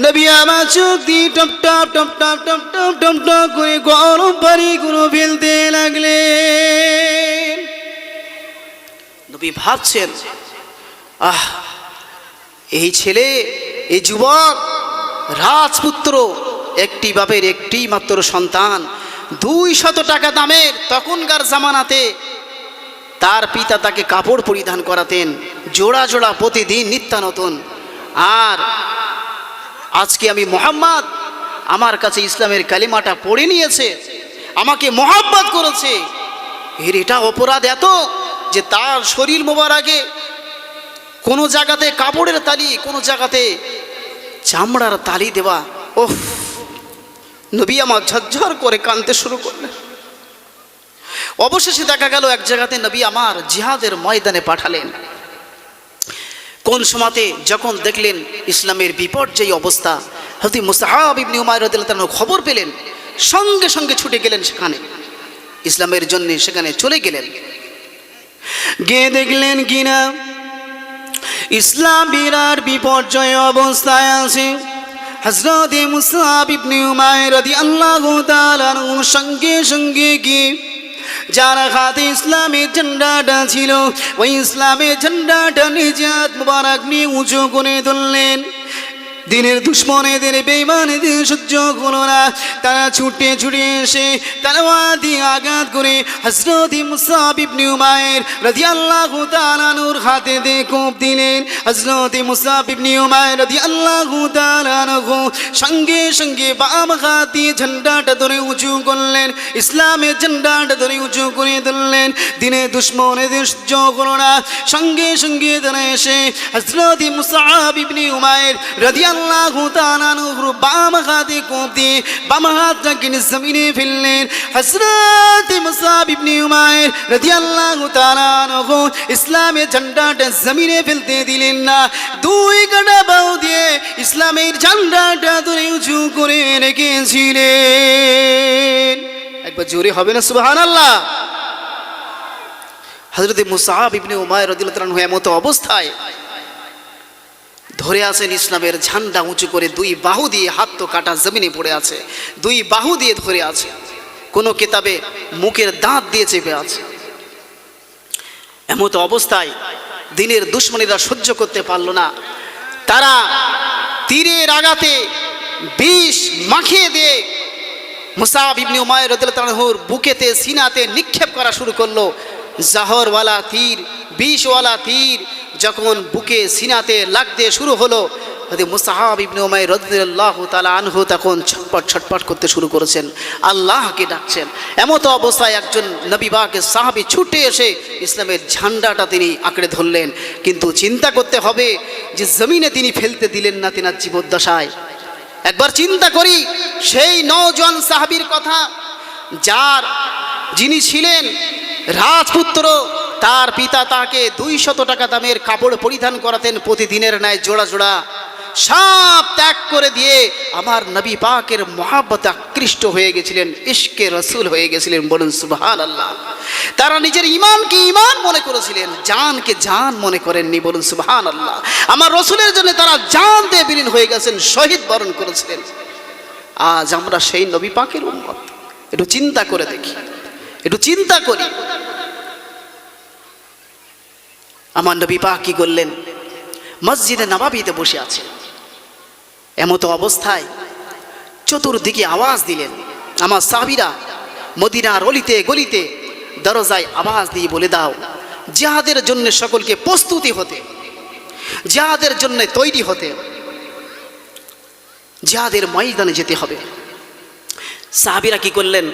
নবী আমার চোখ দিয়ে top top top top top top top top করে গরম পানি গুলো ফেলতে লাগলেন। নবী ভাবছেন, এই ছেলে, এই যুবক রাজপুত্র, একটি বাপের একটি মাত্র সন্তান, 200 টাকা দামের তখনকার জামানাতে তার পিতা তাকে কাপড় পরিধান করাতেন জোড়া জোড়া প্রতিদিন নিত্য নতুন। আর আজকে আমি মোহাম্মদ, আমার কাছে ইসলামের কালিমাটা পড়ে নিয়েছে, আমাকে মোহাব্বত করেছে, এর এটা অপরাধ এত যে তার শরীর মোবারকে কোনো জায়গাতে কাপড়ের তালি, কোনো জায়গাতে চামড়ার তালি দেওয়া। ওহ, নবী আমার ঝরঝর করে কাঁদতে শুরু করলেন। অবশেষে দেখা গেল এক জায়গাতে নবী আমার জিহাদের ময়দানে পাঠালেন। কোন সময়তে যখন দেখলেন ইসলামের বিপর্যয়ী অবস্থা, হযরত মুসআব ইবনে উমাইর রাদিয়াল্লাহু তাআলা খবর পেলেন, সঙ্গে সঙ্গে ছুটে গেলেন সেখানে, ইসলামের জন্য সেখানে চলে গেলেন। গিয়ে দেখলেন কিনা ইসলাম বিরাট বিপর্যয় অবস্থায় আছে। হযরত মুসআব ইবনে উমাইর রাদিয়াল্লাহু তাআলা সঙ্গে সঙ্গে গিয়ে যার হাতে ইসলামের ঝান্ডাটা ছিল, ওই ইসলামের ঝান্ডাটা নিজাত মুবারক নিয়ে উঁচু করে তুললেন। দিনের দুশ্মনেদের বেঈমানদের সহ্য হলো না, তারা ছুটে ছুটে এসে তলোয়ার দিয়ে আঘাত করে হযরত মুসআব ইবনে উমাইর রাদিয়াল্লাহু তাআলা আনহুর হাতে দিয়ে কোপ দিলেন। হযরত মুসআব ইবনে উমাইর রাদিয়াল্লাহু তাআলা আনহু সঙ্গে সঙ্গে বাম হাত দিয়ে ঝান্ডাটা ধরে উঁচু করলেন, ইসলামের ঝান্ডাটা ধরে উঁচু করে তুললেন। দিনের দুশ্মনেদের সহ্য হলো না, সঙ্গে সঙ্গে তারা এসে হযরত মুসআব ইবনে উমাইর রাদিয়াল্লাহু তাআলা আনহুর বাম হাতে কোপ দিয়ে বাম হাতটাকে জমিনে ফেললেন। হযরত মুসআব ইবনে উমাইর রাদিয়াল্লাহু তাআলা আনহু ইসলামের ঝান্ডাটা জমিনে ফেলতে দিলেন না, দুই কাঁটা বাহু দিয়ে ইসলামের ঝান্ডাটা ধরে উঁচু করে রেখেছিলেন। একবার জোরে হবে না সুবহানাল্লাহ? হযরত মুসআব ইবনে উমাইর রাদিয়াল্লাহু তাআলা আনহু এমত অবস্থায় ধরে আছেন ইসলামের ঝান্ডা উঁচু করে, দুই বাহু দিয়ে, হাত তো কাটা জমিনে পড়ে আছে, দুই বাহু দিয়ে ধরে আছে, কোন কিতাবে মুখের দাঁত দিয়ে চেপে আছে। এমত অবস্থায় দিনের দুশ্মনীরা সহ্য করতে পারল না, তারা তীরের আঘাতে বিষ মাখিয়ে দিয়ে মুসআব ইবনে উমাইর রাদিয়াল্লাহু তাআলা আনহুর বুকেতে, সিনাতে নিক্ষেপ করা শুরু করলো। জাহরওয়ালা তীর, বিষওয়ালা তীর যখন বুকে সিনাতে লাগতে শুরু হলো, মুসআব ইবনে উমাইর রাদিয়াল্লাহু তাআলা আনহু তখন ছটপট ছটপট করতে শুরু করেছেন, আল্লাহকে ডাকছেন। এমত অবস্থায় একজন নবী পাকের সাহাবী ছুটে এসে ইসলামের ঝান্ডাটা তিনি আঁকড়ে ধরলেন। কিন্তু চিন্তা করতে হবে যে জমিনে তিনি ফেলতে দিলেন না তিনার জীবদ্দশায়। একবার চিন্তা করি সেই নওজোয়ান সাহাবীর কথা, যিনি ছিলেন রাজপুত্র, তার পিতা তাকে 200 টাকা দামের কাপড় পরিধান করাতেন প্রতিদিনের ন্যায় জোড়া জোড়া, সব ত্যাগ করে দিয়ে আমার নবী পাকের মহাব্বতে আকৃষ্ট হয়ে গেছিলেন, ইশকে রসুল হয়ে গেছিলেন। বলুন সুবহানাল্লাহ। তারা নিজের ইমানকে ইমান মনে করেছিলেন, জানকে জান মনে করেননি। বলুন সুবহানাল্লাহ। আমার রসুলের জন্য তারা জান দিয়ে বিলীন হয়ে গেছেন, শহীদ বরণ করেছিলেন। আজ আমরা সেই নবী পাকের উম্মত। একটু চিন্তা করে দেখি, একটু চিন্তা করি। আমার নবী পাক কি করলেন? মসজিদে নববীতে বসে আছে, এমতো অবস্থায় চতুর্দিকে আওয়াজ দিলেন। আমার সাহাবীরা মদিনার অলিতে গলিতে দরজায় আওয়াজ দিয়ে বলে দাও জিহাদের জন্য সকলকে প্রস্তুতি হতে, জিহাদের জন্য তৈরি হতে, জিহাদের ময়দানে যেতে হবে। সাহাবীরা কি করলেন?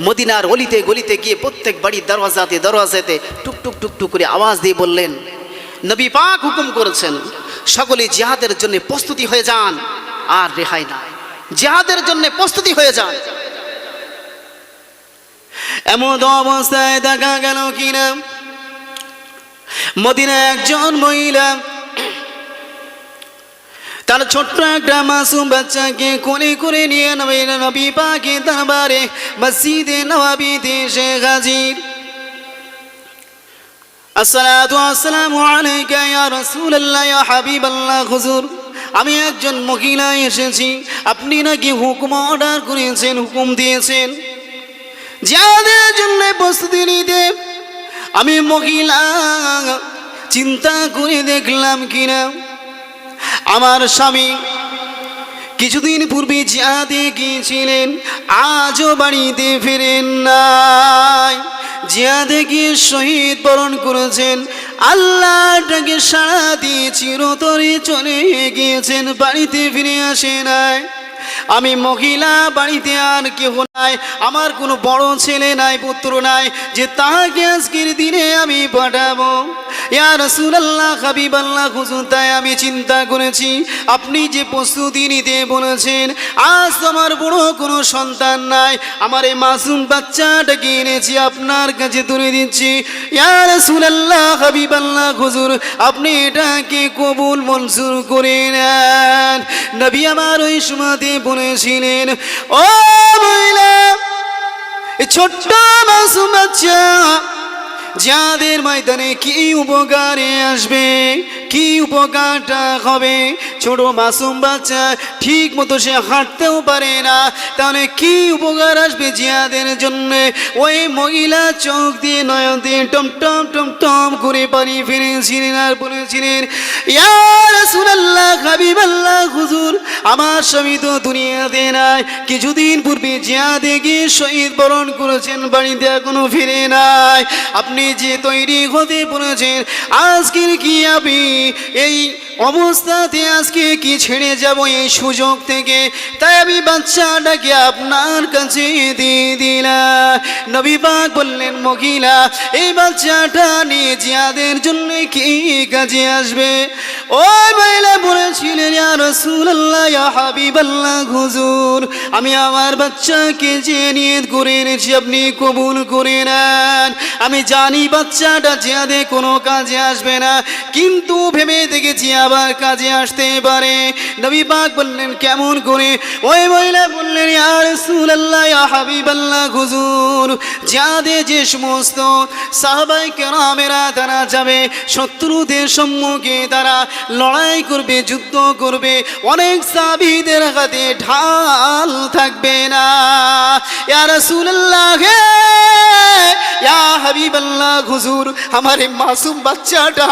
মদিনার অলিতে গলিতে গিয়ে প্রত্যেক বাড়ির দরওয়াজাতে টুকটুক টুকটুক করে আওয়াজ দিয়ে বললেন, নবী পাক হুকুম করেছেন সকলে জিহাদের জন্য প্রস্তুতি হয়ে যান, আর রেহাই নাই, জিহাদের জন্য প্রস্তুতি হয়ে যান। এমন অবস্থায় দেখা গেল কিনা মদিনায় একজন মহিলা তার ছোট্ট একটা মাসুম বাচ্চাকে কোলে করে নিয়ে নবী পাকের দরবারে মসজিদে নববীতে এসে হাজির। আসসালাতু আসসালামু আলাইকা ইয়া রাসূলুল্লাহ ইয়া হাবিবাল্লাহ। হুজুর, আমি একজন মহিলা এসেছি, আপনি নাকি হুকুম অর্ডার করেছেন, হুকুম দিয়েছেন জিহাদের জন্য প্রস্তুতি নিতে। আমি মহিলা চিন্তা করে দেখলাম কিনা আমার স্বামী কিছুদিন পূর্বে জিহাদে গিয়েছিলেন, আজও বাড়িতে ফেরেন নাই। জিহাদে গিয়ে শহীদ বরণ করেছেন, আল্লাহটাকে সাড়া দিয়ে চিরতরে চলে গিয়েছেন, বাড়িতে ফিরে আসে নাই। আমি মহিলা, বাড়িতে আর কেহ নাই, আমার কোনো বড় ছেলে নাই, পুত্র নাই যে তাহাকে আজকের দিনে আমি পাঠাবো। ইয়া রাসূলুল্লাহ, হাবিবাল্লাহ হুজুর, তাই আমি চিন্তা করেছি আপনি যে প্রস্তুতি নিতে বলেছেন, আজ আমার বড় কোনো সন্তান নাই, আমার এই মাসুম বাচ্চাটাকে এনেছি আপনার কাছে তুলে দিচ্ছি। ইয়া রাসূলুল্লাহ, হাবিবাল্লাহ হুজুর, আপনি এটাকে কবুল মঞ্জুর করে নেন। নবী আমার ওই সময়তে বলেছিলেন, ও মহিলা, এই ছোট্ট মাসুম বাচ্চা যাদের ময়দানে কি উপকারে আসবে, কি উপকারটা হবে। ছোট মাসুম বাচ্চা ঠিক মতো সে হাঁটতেও পারে না, তাহলে কি উপকার আসবে জিয়াদের জন্য। ওই মহিলা চোখ দিয়ে নয়ন দিয়ে টমটম টমটম করে পানি ফেলেছিলেন আর বলেছিলেন, ইয়া রাসূলুল্লাহ, হাবিবাল্লাহ হুজুর, আমার স্বামী তো দুনিয়াতে নাই, কিছুদিন পূর্বে জিয়াদে গিয়ে শহীদ বরণ করেছেন, বাড়িতে এখনো ফিরে নাই। আপনি যে তৈরি হতে বলেছেন, আজকের কি আমি এই অবস্থাতে আজকে কি ছেড়ে যাব এই সুযোগ থেকে, তাই আমি বাচ্চাটাকে আপনার কাছে দিয়ে দিলাম। নবী পাক বললেন, মহিলা, এই বাচ্চাটা নিয়ে জিয়াদের জন্য কি কাজে আসবে? ওই মহিলা বলেছিলেন, ইয়া রাসূলুল্লাহ, ইয়া হাবিবাল্লাহ হুজুর, আমি আমার বাচ্চাকে যে নিয়ত করে এনেছি আপনি কবুল করে নেন। আমি জানি বাচ্চাটা জিয়াদে কোনো কাজে আসবে না, কিন্তু ভেবে দেখেছি আবার কাজে আসতে পারে। নবী পাক বললেন, কেমন করে? ওই মহিলা বললেন, ইয়া রাসূলুল্লাহ, ইয়া হাবিবাল্লাহ হুজুর, জিয়াদে যে সমস্ত সাহাবায়ে কেরামেরা তারা যাবে, শত্রুদের সম্মুখে তারা লড়াই করবে, যুদ্ধ করবে, অনেক সাহাবীদের হাতে ঢাল থাকবে না। ইয়া রাসূলুল্লাহ, ইয়া হাবিবাল্লাহ হুজুর, আমার এই মাসুম বাচ্চাটা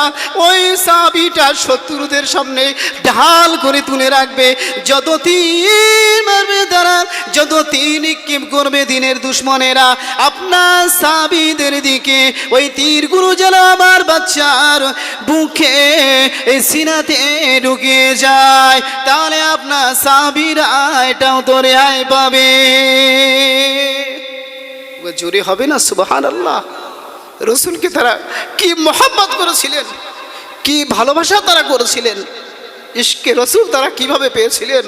ওই সাহাবীটা শত্রুদের সামনে ঢাল করে তুলে রাখবে, যত তীর মারবে তারা, যত তীর নিক্ষেপ করবে দিনের দুশমনেরা আপনার সাহাবীদের দিকে, ওই তীরগুলো যেন আমার বাচ্চার বুকে সিনাতে ঢুকে যায়, তাহলে আপনার সাহাবীরা এটাও তো রেহাই পাবে। জোরে হবে না সুবহানাল্লাহ। রসুলকে তারা কি মহব্বত করেছিলেন, কি ভালোবাসা তারা করেছিলেন, ইশকে রসুল তারা কিভাবে পেয়েছিলেন।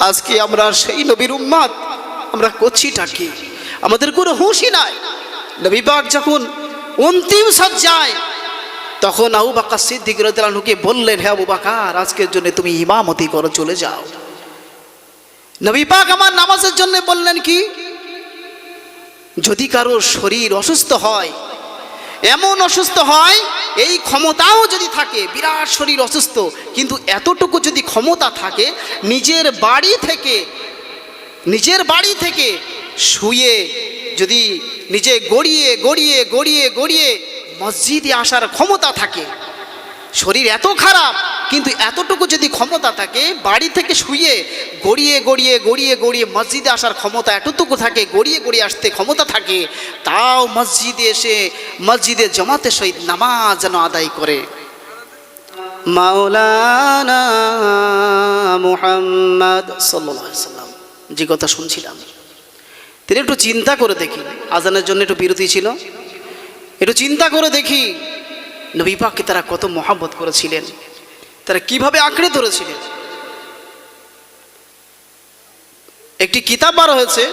আজকে আমরা সেই নবীর উম্মত, আমরা করছিটা কি? আমাদের কোনো হুঁশই নাই। নবী পাক যখন অন্তিম সজ্জায়, তখন আবু বকর সিদ্দিক রাদিয়াল্লাহু আনহুকে বললেন, হে আবু বকর, আজকের জন্য তুমি ইমামতি করো, চলে যাও। নবী পাক আমার নামাজের জন্য বললেন কি, যদি কারো শরীর অসুস্থ হয়, এমন অসুস্থ হয়, এই ক্ষমতাও যদি থাকে, বিরাট শরীর অসুস্থ, কিন্তু এতটুকু যদি ক্ষমতা থাকে, নিজের বাড়ি থেকে শুয়ে যদি নিজে গড়িয়ে গড়িয়ে গড়িয়ে গড়িয়ে মসজিদে আসার ক্ষমতা থাকে, শরীর এত খারাপ কিন্তু এতটুকু যদি ক্ষমতা থাকে, বাড়ি থেকে শুয়ে গড়িয়ে গড়িয়ে গড়িয়ে গড়িয়ে মসজিদে আসার ক্ষমতা এতটুকু থাকে, গড়িয়ে গড়িয়ে আসতে ক্ষমতা থাকে, তাও মসজিদে এসে মসজিদে জামাতের সহিত নামাজ যেন আদায় করে। মাওলানা মুহাম্মদ সাল্লাল্লাহু আলাইহি ওয়াসাল্লাম যে কথা শুনছিলাম, তিনি একটু চিন্তা করে দেখি, আজানের জন্য একটু বিরতি ছিল, একটু চিন্তা করে দেখি নবী পাককে তারা কত মহব্বত করেছিলেন, তারা কিভাবে আঁকড়ে ধরেছিলেন। একটি কিতাব বার হয়েছে,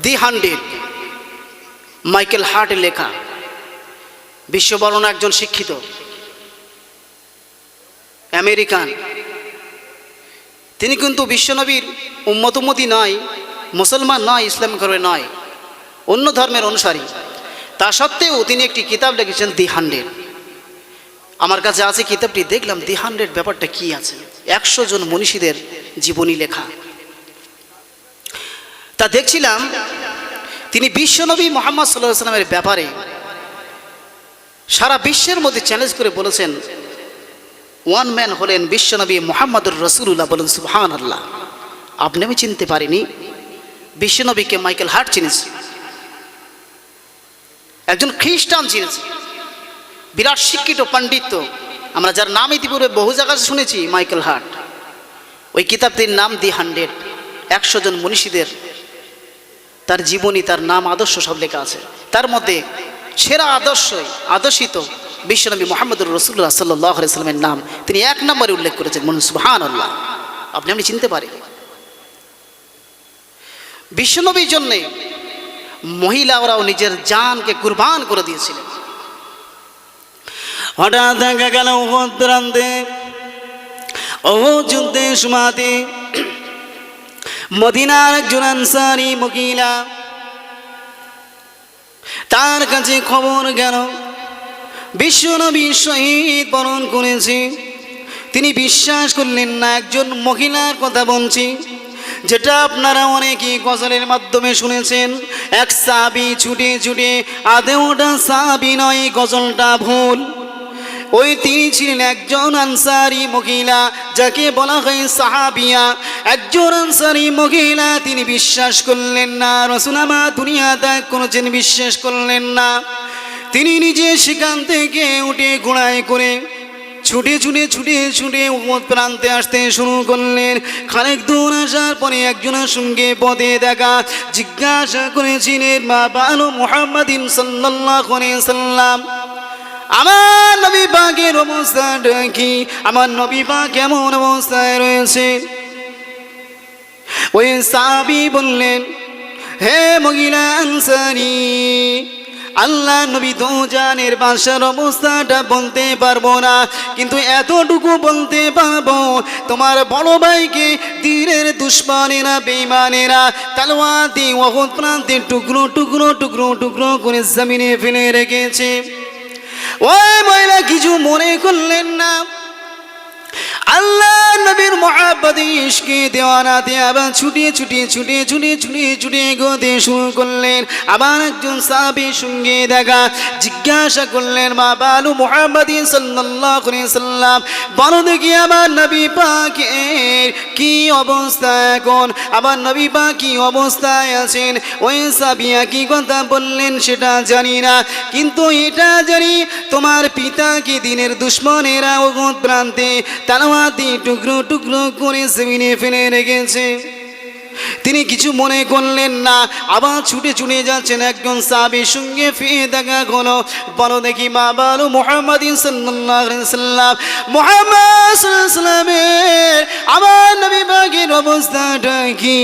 দি 100, মাইকেল হার্টের লেখা, বিশ্ববরণ্য একজন শিক্ষিত আমেরিকান। তিনি কিন্তু বিশ্বনবীর উম্মতি নয়, মুসলমান নয়, ইসলাম ধর্মে নয়, অন্য ধর্মের অনুসারী। তা সত্ত্বেও তিনি একটি কিতাব লিখেছেন, দি 100। আমার কাছে আছে কিতাবটি, দেখলাম দি 100 ব্যাপারটা কি আছে। 100 জন মনীষীদের জীবনী লেখা। তা দেখছিলাম তিনি বিশ্বনবী মুহাম্মদ সাল্লাল্লাহু আলাইহি ওয়াসাল্লামের ব্যাপারে সারা বিশ্বের মধ্যে চ্যালেঞ্জ করে বলেছেন, ওয়ান ম্যান হলেন বিশ্বনবী মুহাম্মদুর রাসূলুল্লাহ। বলেন সুবহানাল্লাহ। আপনি আমি চিনতে পারিনি, বিশ্বনবীকে মাইকেল হার্ট চিনেছে, একজন খ্রিস্টান চিনেছে, বিরাট শিক্ষিত পাণ্ডিত্য, আমরা যার নাম ইতিপূর্বে বহু জায়গায় শুনেছি, মাইকেল হার্ট। ওই কিতাবটির নাম দি 100, 100 জন মনীষীদের তার জীবনী, তার নাম, আদর্শ সব লেখা আছে। তার মধ্যে সেরা আদর্শিত বিশ্বনবী মুহাম্মদুর রাসূলুল্লাহ সাল্লাল্লাহু আলাইহি সাল্লামের নাম তিনি 1 নম্বরে উল্লেখ করেছেন। বলুন সুবহানাল্লাহ। আপনি চিনতে পারেন বিশ্বনবীর জন্যে মহিলারাও নিজের জানকে কুরবান করে দিয়েছিলেন। হঠাৎ দেখা গেল উহুদ প্রান্তে, উহুদ যুদ্ধে সমাতে মদিনার একজন আনসারী মহিলা, তার কাছে খবর গেল বিশ্বনবী শহীদ বরণ করেছে। তিনি বিশ্বাস করলেন না, একজন মহিলার কথা বলছি, যেটা আপনারা অনেকে গজলের মাধ্যমে শুনেছেন। এক সাহাবী ছুটে ছুটে, আদেওটা সাহাবী নয়, গজলটা ভুল। ওই তিনি ছিলেন একজন আনসারী মহিলা, যাকে বলা হয় সাহাবিয়া। একজন আনসারী মহিলা, তিনি বিশ্বাস করলেন না, রাসূল আমার দুনিয়া ত্যাগ করেছেন, বিশ্বাস করলেন না। তিনি নিজে সেখান থেকে উঠে ঘোড়ায় করে ছুটে ছুটে ছুটে ছুটে উহুদ প্রান্তে আসতে শুরু করলেন। খানিক দূর আসার পরে একজনের সঙ্গে পথে দেখা, জিজ্ঞাসা করেছিলেন, মা বালু মুহাম্মাদিন সাল্লাল্লাহু আলাইহি সাল্লাম, আমার নবী পাকের অবস্থাটা কি, আমার নবী পাক কেমন অবস্থায় রয়েছে? ওই সাহাবী বললেন, হে মহিলা আনসারী, আল্লাহ নবী তো জানের বাসার অবস্থাটা বলতে পারবো না, কিন্তু এতটুকু বলতে পারবো, তোমার বড় ভাইকে দিনের দুশমনেরা, বেঈমানেরা তলোয়ার দিয়ে উহুদ প্রান্তে টুকরো টুকরো টুকরো টুকরো করে জমিনে ফেলে রেখেছে। ওই মহিলা কিছু মনে করলেন না, আল্লাহ নবীর মুহাব্বতে ইশকে দেওয়ানাতে আবার ছুটে ছুটে ছুটে ছুটে ছুটে ছুটে এগোতে শুরু করলেন। আবার একজন সাহাবীর সঙ্গে দেখা, জিজ্ঞাসা করলেন, মা বালু মুহাম্মাদিন সাল্লাল্লাহু আলাইহি সাল্লাম, বলো দেখি আমার নবী পাকের কি অবস্থা এখন, আমার নবী পাক কি অবস্থায় আছেন? ওই সাহাবিয়া কি কথা বললেন সেটা জানি না, কিন্তু এটা জানি তোমার পিতাকে দিনের দুশমনেরা উহুদ প্রান্তে তলোয়ার দিয়ে টুকরো টুকরো করে জমিনে ফেলে রেখেছে। তিনি কিছু মনে করলেন না, আবার ছুটে ছুটে যাচ্ছেন। একজন সাহাবীর সঙ্গে ফিরে দেখা হলো, বলো দেখি মা বালু মুহাম্মাদিন সাল্লাল্লাহু আলাইহি সাল্লাম, মুহাম্মদ সাল্লাল্লাহু আলাইহি সাল্লামের আমার নবী পাকের অবস্থাটা কি?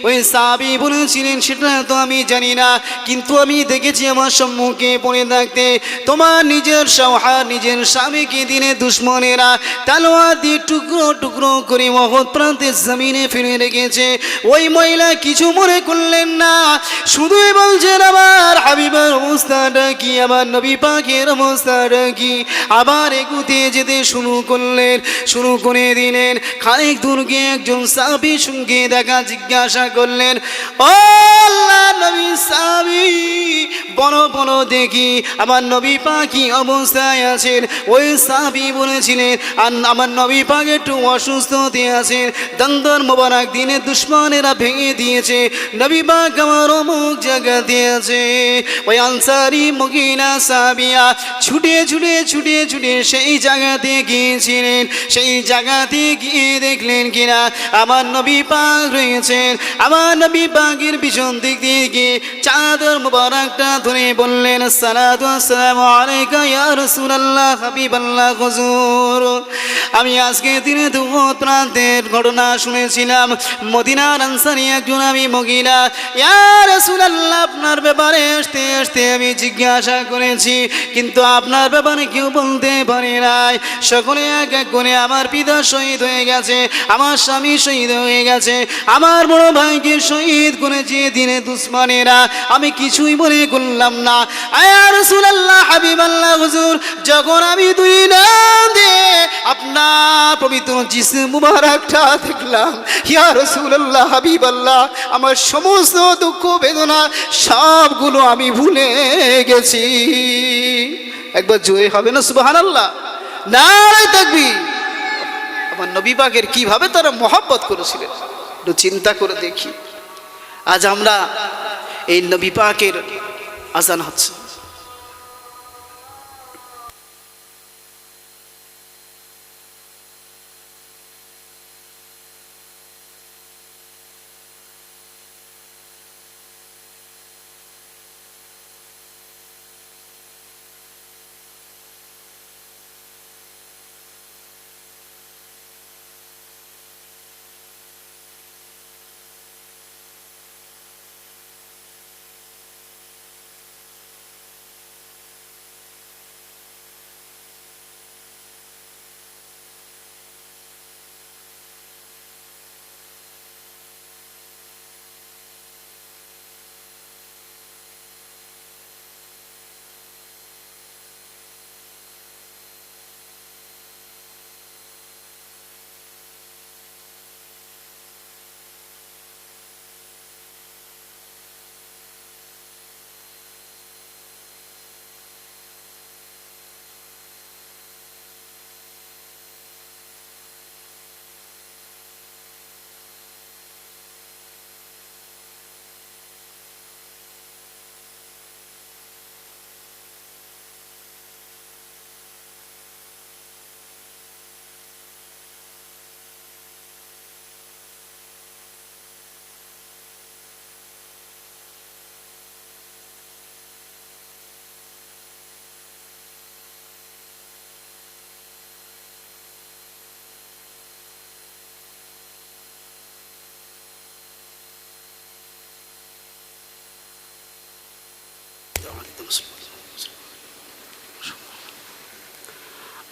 ওই সাহাবী বলেছিলেন, সেটা তো আমি জানি না, কিন্তু আমি দেখেছি আমার সম্মুখে পড়ে থাকতে তোমার নিজের সওহার, নিজের স্বামীকে দিনে দুশমনেরা তলোয়ার দিয়ে টুকরো টুকরো করে উহুদ প্রান্তে জমিনে ফেলে রেখেছে। ওই মহিলা কিছু মনে করলেন না, শুধুই বলছেন, আমার হাবিবের অবস্থাটা কি, আমার নবী পাকের অবস্থাটা কি? আবার এগুতে যেতে শুরু করলেন, শুরু করে দিলেন। খানিক দূর গিয়ে একজন সাহাবীর সঙ্গে দেখা, জিজ্ঞাসা করলেন, ও আল্লাহ নবী সাহাবী, বলো বলো দেখি আমার নবী পাক কি অবস্থায় আছেন? ওই সাহাবী বলেছিলেন, আমার নবী পাক একটু অসুস্থ হতে আছেন, দন্দর মোবারক দিনে দুশমনেরা ভেঙে দিয়েছে, নবী পাক আমার অমুক জায়গাতে আছে। ওই আনসারী মহিলা সাহাবিয়া ছুটে ছুটে ছুটে ছুটে সেই জায়গাতে গিয়েছিলেন। সেই জায়গাতে গিয়ে দেখলেন কিনা আমার নবী পাক রয়েছেন। আমার নবী পাকের পিছন দিক দিয়ে গিয়ে চাদর মোবারকটা ধরে বললেন, আসসালাতু আসসালামু আলাইকা ইয়া রাসূলুল্লাহ হাবিবাল্লাহ হুজুর। আমি আজকে দিনে উহুদ প্রান্তের ঘটনা শুনেছিলাম, মদিনার আনসারী একজন আমি মহিলা, ইয়া রাসূলুল্লাহ আপনার ব্যাপারে আসতে আসতে আমি জিজ্ঞাসা করেছি, কিন্তু আপনার ব্যাপারে কেউ বলতে পারে নাই। সকলে এক এক করে আমার পিতা শহীদ হয়ে গেছে, আমার স্বামী শহীদ হয়ে গেছে, আমার বড় ভাইকে শহীদ করেছে দিনে দুশমনেরা, আমি কিছুই মনে করলাম না। ইয়া রাসূলুল্লাহ হাবিবাল্লাহ হুজুর, যখন আমি দুই নাম দিয়ে আপনার পবিত্র জিসম মুবারকটা দেখলাম, ইয়া রাসূলুল্লাহ হাবিবাল্লাহ, আমার সমস্ত দুঃখ বেদনা সবগুলো আমি ভুলে গেছি। একবার জোরে হবে না সুবহানাল্লাহ? নারে তাকবীর। আমার নবী পাকের কিভাবে তারা মহব্বত করেছিলেন একটু চিন্তা করে দেখি। আজ আমরা এই নবী পাকের আজান হচ্ছে,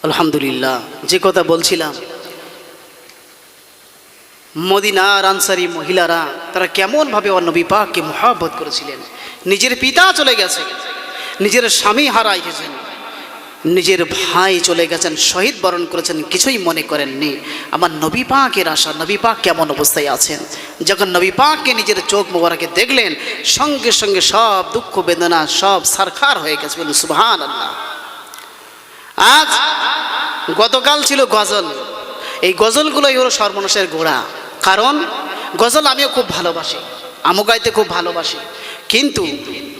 আলহামদুলিল্লাহ, যে কথা বলছিলাম, মদিনার আনসারি মহিলারা তারা কেমনভাবে নবী পাককে মুহাব্বত করেছিলেন। নিজের পিতা চলে গেছে, নিজের স্বামী হারাই গেছেন, নিজের ভাই চলে গেছেন, শহীদ বরণ করেছেন, কিছুই মনে করেননি। আমার নবী পাকের আশা, নবী পাক কেমন অবস্থায় আছেন। যখন নবী পাককে নিজের চোখ মোবারকে দেখলেন, সঙ্গে সঙ্গে সব দুঃখ বেদনা সব সারখার হয়ে গেছে। বলুন সুবহানাল্লাহ। আজ গতকাল ছিল গজল, এই গজলগুলোই হলো সর্বনাশের গোড়া। কারণ গজল আমিও খুব ভালোবাসি, আমও গাইতে খুব ভালোবাসি, কিন্তু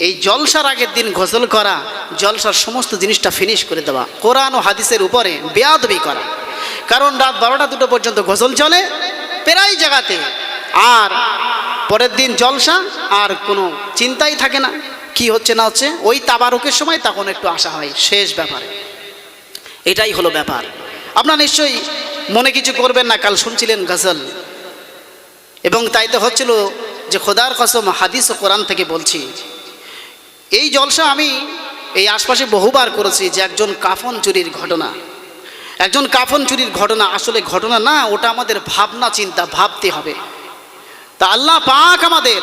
এই জলসার আগের দিন গজল করা, জলসার সমস্ত জিনিসটা ফিনিশ করে দেওয়া, কোরআন ও হাদিসের উপরে বেয়াদবি করা। কারণ রাত 12টা 2টো পর্যন্ত গজল চলে প্রায় জায়গাতে, আর পরের দিন জলসা, আর কোনো চিন্তাই থাকে না কি হচ্ছে না হচ্ছে। ওই তাবারুকের সময় তখন একটু আসা হয়, শেষ ব্যাপারে। এটাই হলো ব্যাপার। আপনারা নিশ্চয়ই মনে কিছু করবেন না, কাল শুনছিলেন গজল, এবং তাই তো হচ্ছিল যে খোদার কসম হাদিস ও কোরআন থেকে বলছি। এই জলসা আমি এই আশপাশে বহুবার করেছি, যে একজন কাফন চুরির ঘটনা, একজন কাফন চুরির ঘটনা আসলে ঘটনা না, ওটা আমাদের ভাবনা চিন্তা, ভাবতে হবে। তা আল্লাহ পাক আমাদের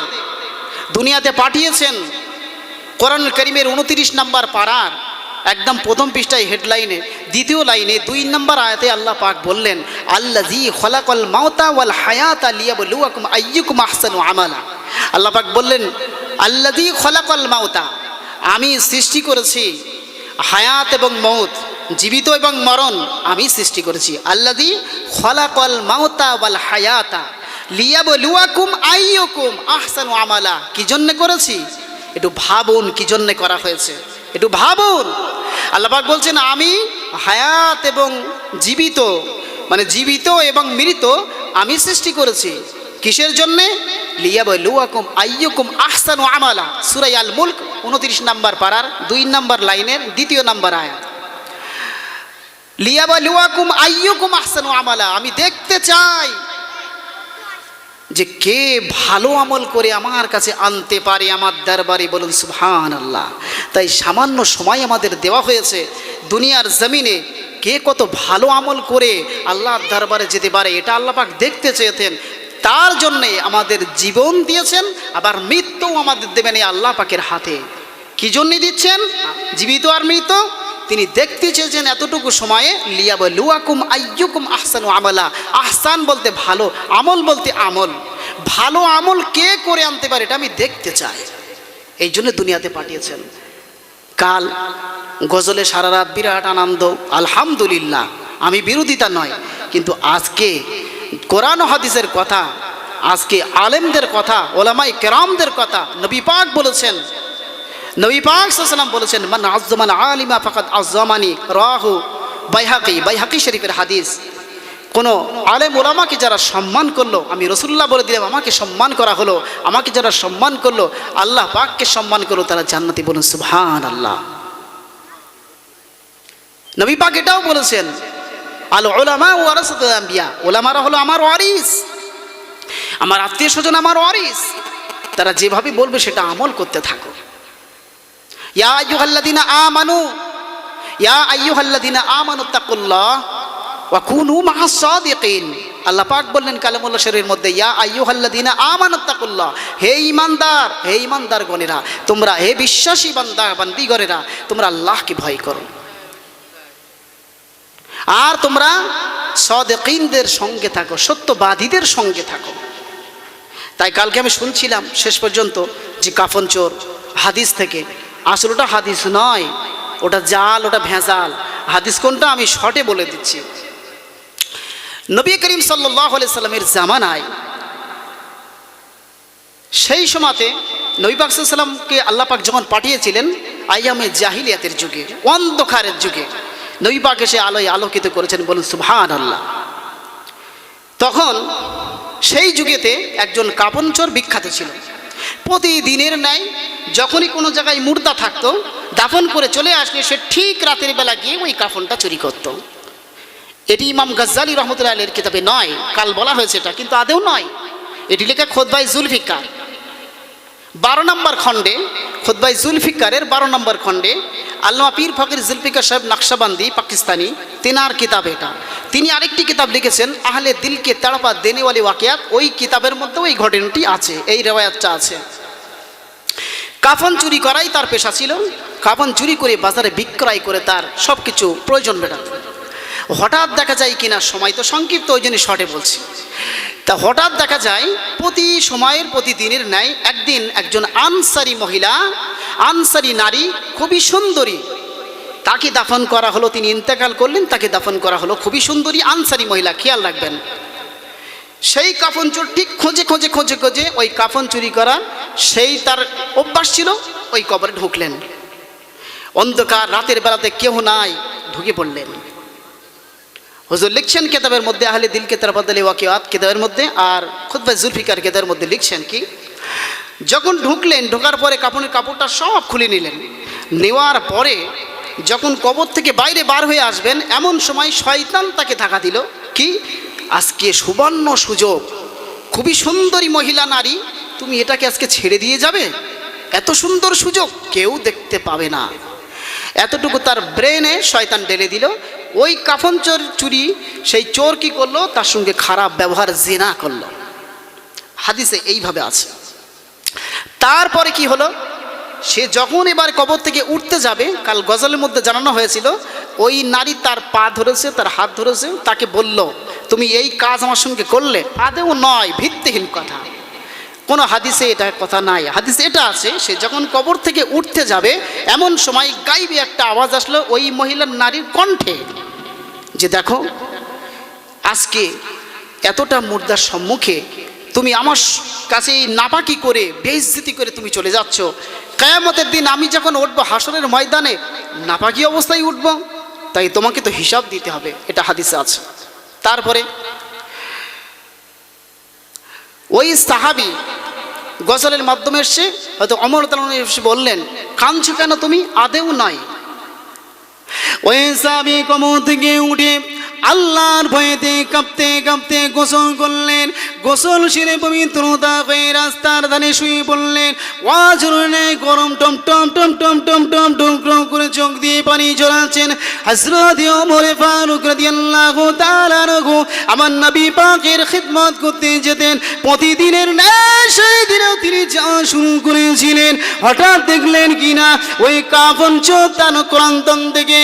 দুনিয়াতে পাঠিয়েছেন কোরআনুল কারীমের 29 নম্বর পারার একদম প্রথম পৃষ্ঠায় হেডলাইনে দ্বিতীয় লাইনে 2 নম্বর আয়াতে আল্লাহ পাক বললেন, আল্লাযী খলাকাল মাউতা ওয়াল হায়াতা লিয়াবলুয়াকুম আইয়ুকুম আহসানু আমালা। আল্লাহ পাক বললেন, আল্লাযী খলাকাল মাউতা, আমি সৃষ্টি করেছি হায়াত এবং মৌত, জীবিত এবং মরণ আমি সৃষ্টি করেছি। আল্লাযী খলাকাল মাউতা ওয়াল হায়াতা লিয়াবলুয়াকুম আইয়ুকুম আহসানু আমালা। কি জন্য করেছি? একটু ভাবুন কি জন্য করা হয়েছে, একটু ভাবুন। আল্লাহ পাক বলছেন, আমি হায়াত এবং জীবিত, মানে জীবিত এবং মৃত আমি সৃষ্টি করেছি। কিসের জন্যে? লিয়াবলুয়াকুম আইয়ুকুম আহসানু আমালা। সূরা আল মুলক 29 নম্বর পারার 2 নম্বর লাইনের 2 নম্বর আয়াত। লিয়াবলুয়াকুম আইয়ুকুম আহসানু আমালা, আমি দেখতে চাই যে কে ভালো আমল করে আমার কাছে আনতে পারে আমার দরবারে। বলুন সুবহানাল্লাহ। তাই সামান্য সময় আমাদের দেওয়া হয়েছে দুনিয়ার জমিনে, কে কত ভালো আমল করে আল্লাহর দরবারে যেতে পারে এটা আল্লাহ পাক দেখতে চেয়েছেন। তার জন্যে আমাদের জীবন দিয়েছেন, আবার মৃত্যু আমাদের দেবেন এই আল্লাহ পাকের হাতে। কি জন্য দিচ্ছেন? জীবিত আর মৃত তিনি দেখতে চেয়েছেন এতটুকু সময়ে। লিয়াবলুয়াকুম আইয়ুকুম আহসানু আমালা। আহসান বলতে ভালো, আমল বলতে আমল। ভালো আমল কে করে আনতে পারে এটা আমি দেখতে চাই, এই জন্য দুনিয়াতে পাঠিয়েছেন। কাল গজলে সারা রাত বিরাট আনন্দ, আলহামদুলিল্লাহ, আমি বিরোধিতা নয়, কিন্তু আজকে কোরআন ও হাদিসের কথা, আজকে আলেমদের কথা, ওলামায়ে কেরামদের কথা, নবী পাক বলেছেন, নবী পাক সাল্লাল্লাহু আলাইহি ওয়াসাল্লাম বলেছেন, মান আযযামাল আলিমা ফাকাদ আযযামানি, রাহু বাইহাকি শরীফের হাদিস। কোনো আলেম ওলামাকে যারা সম্মান করলো, আমি রাসূলুল্লাহ বলে দিলাম আমাকে সম্মান করা হলো, আমাকে যারা সম্মান করলো আল্লাহ পাককে সম্মান করলো, তারা জান্নাতি। বলুন সুবহানাল্লাহ। নবী পাক এটাও বলেছেন, আল উলামা ওয়ারাসাতুল আম্বিয়া, ওলামারা হলো আমার ওয়ারিস, আমার আত্মীয় স্বজন আমার ওয়ারিস, তারা যেভাবে বলবে সেটা আমল করতে থাকো। ইয়া আইয়ুহাল্লাযীনা আমানু, ইয়া আইয়ুহাল্লাযীনা আমানু তাকুল্লাহ ওয়া কুনু মা'আস সাদিকিন। আল্লাহ পাক বললেন কালামুল্লাহ শরীফের মধ্যে, ইয়া আইয়ুহাল্লাযীনা আমানু তাকুল্লাহ, হে ঈমানদার, হে ঈমানদারগণেরা, তোমরা, হে বিশ্বাসী বান্দা বান্দিগণেরা, তোমরা আল্লাহকে ভয় করো, আর তোমরা সাদিকিনদের সঙ্গে থাকো, সত্যবাদীদের সঙ্গে থাকো। তাই কালকে আমি শুনছিলাম শেষ পর্যন্ত যে কাফন চোর হাদিস থেকে, আসলে ওটা হাদিস নয়, ওটা জাল, ওটা ভেজাল। হাদিস কোনটা আমি শর্টে বলে দিচ্ছি। নবী করিম সাল্লাল্লাহু আলাইহি সাল্লামের জামানায়, সেই সময়তে নবী পাক সাল্লাল্লাহু আলাইহি সাল্লামকে আল্লাহ পাক যখন পাঠিয়েছিলেন আইয়ামে জাহিলিয়াতের যুগে, অন্ধকারের যুগে, নবী পাক এসে আলোয় আলোকিত করেছেন। বলুন সুবহানাল্লাহ। তখন সেই যুগেতে একজন কাফন চোর বিখ্যাত ছিল। প্রতিদিনের ন্যায় যখনই কোনো জায়গায় মুর্দা থাকতো, দাফন করে চলে আসলে সে ঠিক রাতের বেলা গিয়ে ওই কাফনটা চুরি করত। এটি ইমাম গাজ্জালি রহমতুল্লাহ আলাইহির কিতাবে নয়, কাল বলা হয়েছে এটা, কিন্তু আদেও নয়। এটি লেখা খুতবায়ে জুলফিকার 12 নম্বর খণ্ডে, খুতবাই জুলফিকারের 12 নম্বর খণ্ডে আল্লামা পীর ফকির জুলফিকার সাহেব নকশবন্দি পাকিস্তানি, তেনার কিতাব এটা। তিনি আরেকটি কিতাব লিখেছেন আহলে দিলকে তাড়পা দেনে ওয়ালি ওয়াকিয়াত, ওই কিতাবের মধ্যে ওই ঘটনাটি আছে, এই রেওয়ায়াতটা আছে। কাফন চুরি করাই তার পেশা ছিল। কাফন চুরি করে বাজারে বিক্রয় করে তার সব কিছু প্রয়োজন মেটাত। হঠাৎ দেখা যায় কিনা, সময় তো সংক্ষিপ্ত, ওই জন্য শর্টে বলছি। তা হঠাৎ দেখা যায় প্রতি সময়ের প্রতিদিনের ন্যায় একদিন একজন আনসারি মহিলা, আনসারি নারী, খুবই সুন্দরী, তাকে দাফন করা হলো। তিনি ইন্তেকাল করলেন, তাকে দাফন করা হলো। খুবই সুন্দরী আনসারি মহিলা, খেয়াল রাখবেন। সেই কাফন চোর ঠিক খোঁজে খোঁজে খোঁজে খোঁজে ওই কাফন চুরি করা সেই তার অভ্যাস ছিল, ওই কবরে ঢুকলেন। অন্ধকার রাতের বেলাতে কেউ নাই, ঢুকে পড়লেন। হুজুর লিখছেন কিতাবের মধ্যে, আহলে দিলকে তাড়পা দেনে ওয়াকিয়াত কিতাবের মধ্যে, আর খুতবা জুলফিকার কিতাবের মধ্যে লিখছেন কি, যখন ঢুকলেন, ঢোকার পরে কাফনের কাপড়টা সব খুলে নিলেন। নেওয়ার পরে যখন কবর থেকে বাইরে বার হয়ে আসবেন, এমন সময় শয়তান তাকে ধাক্কা দিল কি, আজকে সুবর্ণ সুযোগ, খুবই সুন্দরী মহিলা নারী, তুমি এটাকে আজকে ছেড়ে দিয়ে যাবে? এত সুন্দর সুযোগ কেউ দেখতে পাবে না। এতটুকু তার ব্রেনে শয়তান ঢেলে দিল। ওই কাফন চোর চুরি, সেই চোর কি করলো, তার সঙ্গে খারাপ ব্যবহার, জিনা করলো। হাদিসে এইভাবে আছে। তারপরে কি হলো, সে যখন এবার কবর থেকে উঠতে যাবে, কাল গজলের মধ্যে জানানো হয়েছিল, ওই নারী তার পা ধরেছে, তার হাত ধরেছে, তাকে বলল, তুমি এই কাজ আমার সঙ্গে করলে। আদেও নয়, ভিত্তিহীন কথা, কোনো হাদিসে এটা কথা নাই। হাদিসে এটা আছে, সে যখন কবর থেকে উঠতে যাবে, এমন সময় গাইবে একটা আওয়াজ আসলো ওই মহিলার নারীর কণ্ঠে, যে দেখো আজকে এতটা মুর্দার সম্মুখে তুমি আমার কাছে নাপাকি করে, বেইজ্জতি করে তুমি চলে যাচ্ছ। কিয়ামতের দিন আমি যখন উঠবো হাসরের ময়দানে, নাপাকি অবস্থায় উঠব, তাই তোমাকে তো হিসাব দিতে হবে। এটা হাদিসে আছে। তারপরে ওই সাহাবী গজলের মাধ্যমে এসে হয়তো ওমর রাদিয়াল্লাহু আনহু এসে বললেন, কাঁদছো কেন তুমি? আদেও নয়। ওই সাহাবী কবর থেকে উঠে আল্লাহর ভয়েতে কাঁপতে কাঁপতে গোসল করলেন। গোসল সেরে পবিত্রতা হয়ে রাস্তার ধারে শুয়ে পড়লেন। ওয়াজরে গরম Tom Tom Tom Tom Tom Tom Tom করে চোখ দিয়ে পানি ঝরাচ্ছেন। হযরত ওমর ফারুক রাদিয়াল্লাহু তাআলা আনহু আমার নবী পাকের খিদমত করতে যেতেন। প্রতিদিনের ন্যায় সেই দিনেও তিনি যাওয়া শুরু করেছিলেন। হঠাৎ দেখলেন কিনা ওই কাফন চোর তার ক্রান্তন থেকে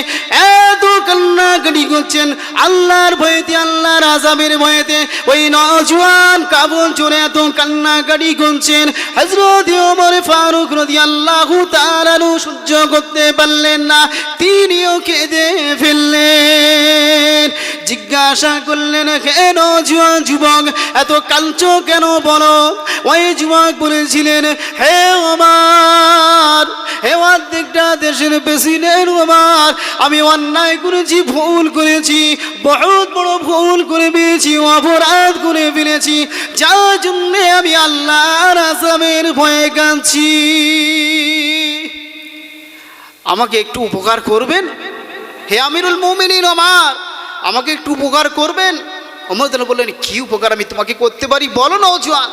এত কান্নাকাটি করছেন, আল্লাহর ভয়েতে, আল্লাহর আযাবের ভয়েতে ওই নওজোয়ান কাফন চোর এত কান্নাকাটি করছেন। হযরত ওমর ফারুক রাদিয়াল্লাহু তাআলা আনহু সহ্য করতে পারলেন না, তিনিও কেঁদে ফেললেন। জিজ্ঞাসা করলেন, হে নওজোয়ান যুবক, এত কাঁদছো কেন বলো? ওই যুবক বলেছিলেন, হে ওমর, হে অর্ধেকটা দেশের প্রেসিডেন্ট ওমর, আমি অন্যায় করেছি, ভুল করেছি, বহুত বড় ভুল করে ফেলেছি, অপরাধ করে ফেলেছি, যার জন্যে আমি আল্লাহর আযাবের ভয়ে কাঁদছি। আমাকে একটু উপকার করবেন হে আমিরুল মুমিনিন ওমর, আমাকে একটু উপকার করবেন? ওমর রাদিয়াল্লাহু বললেন, কি উপকার আমি তোমাকে করতে পারি বলো নওজোয়ান।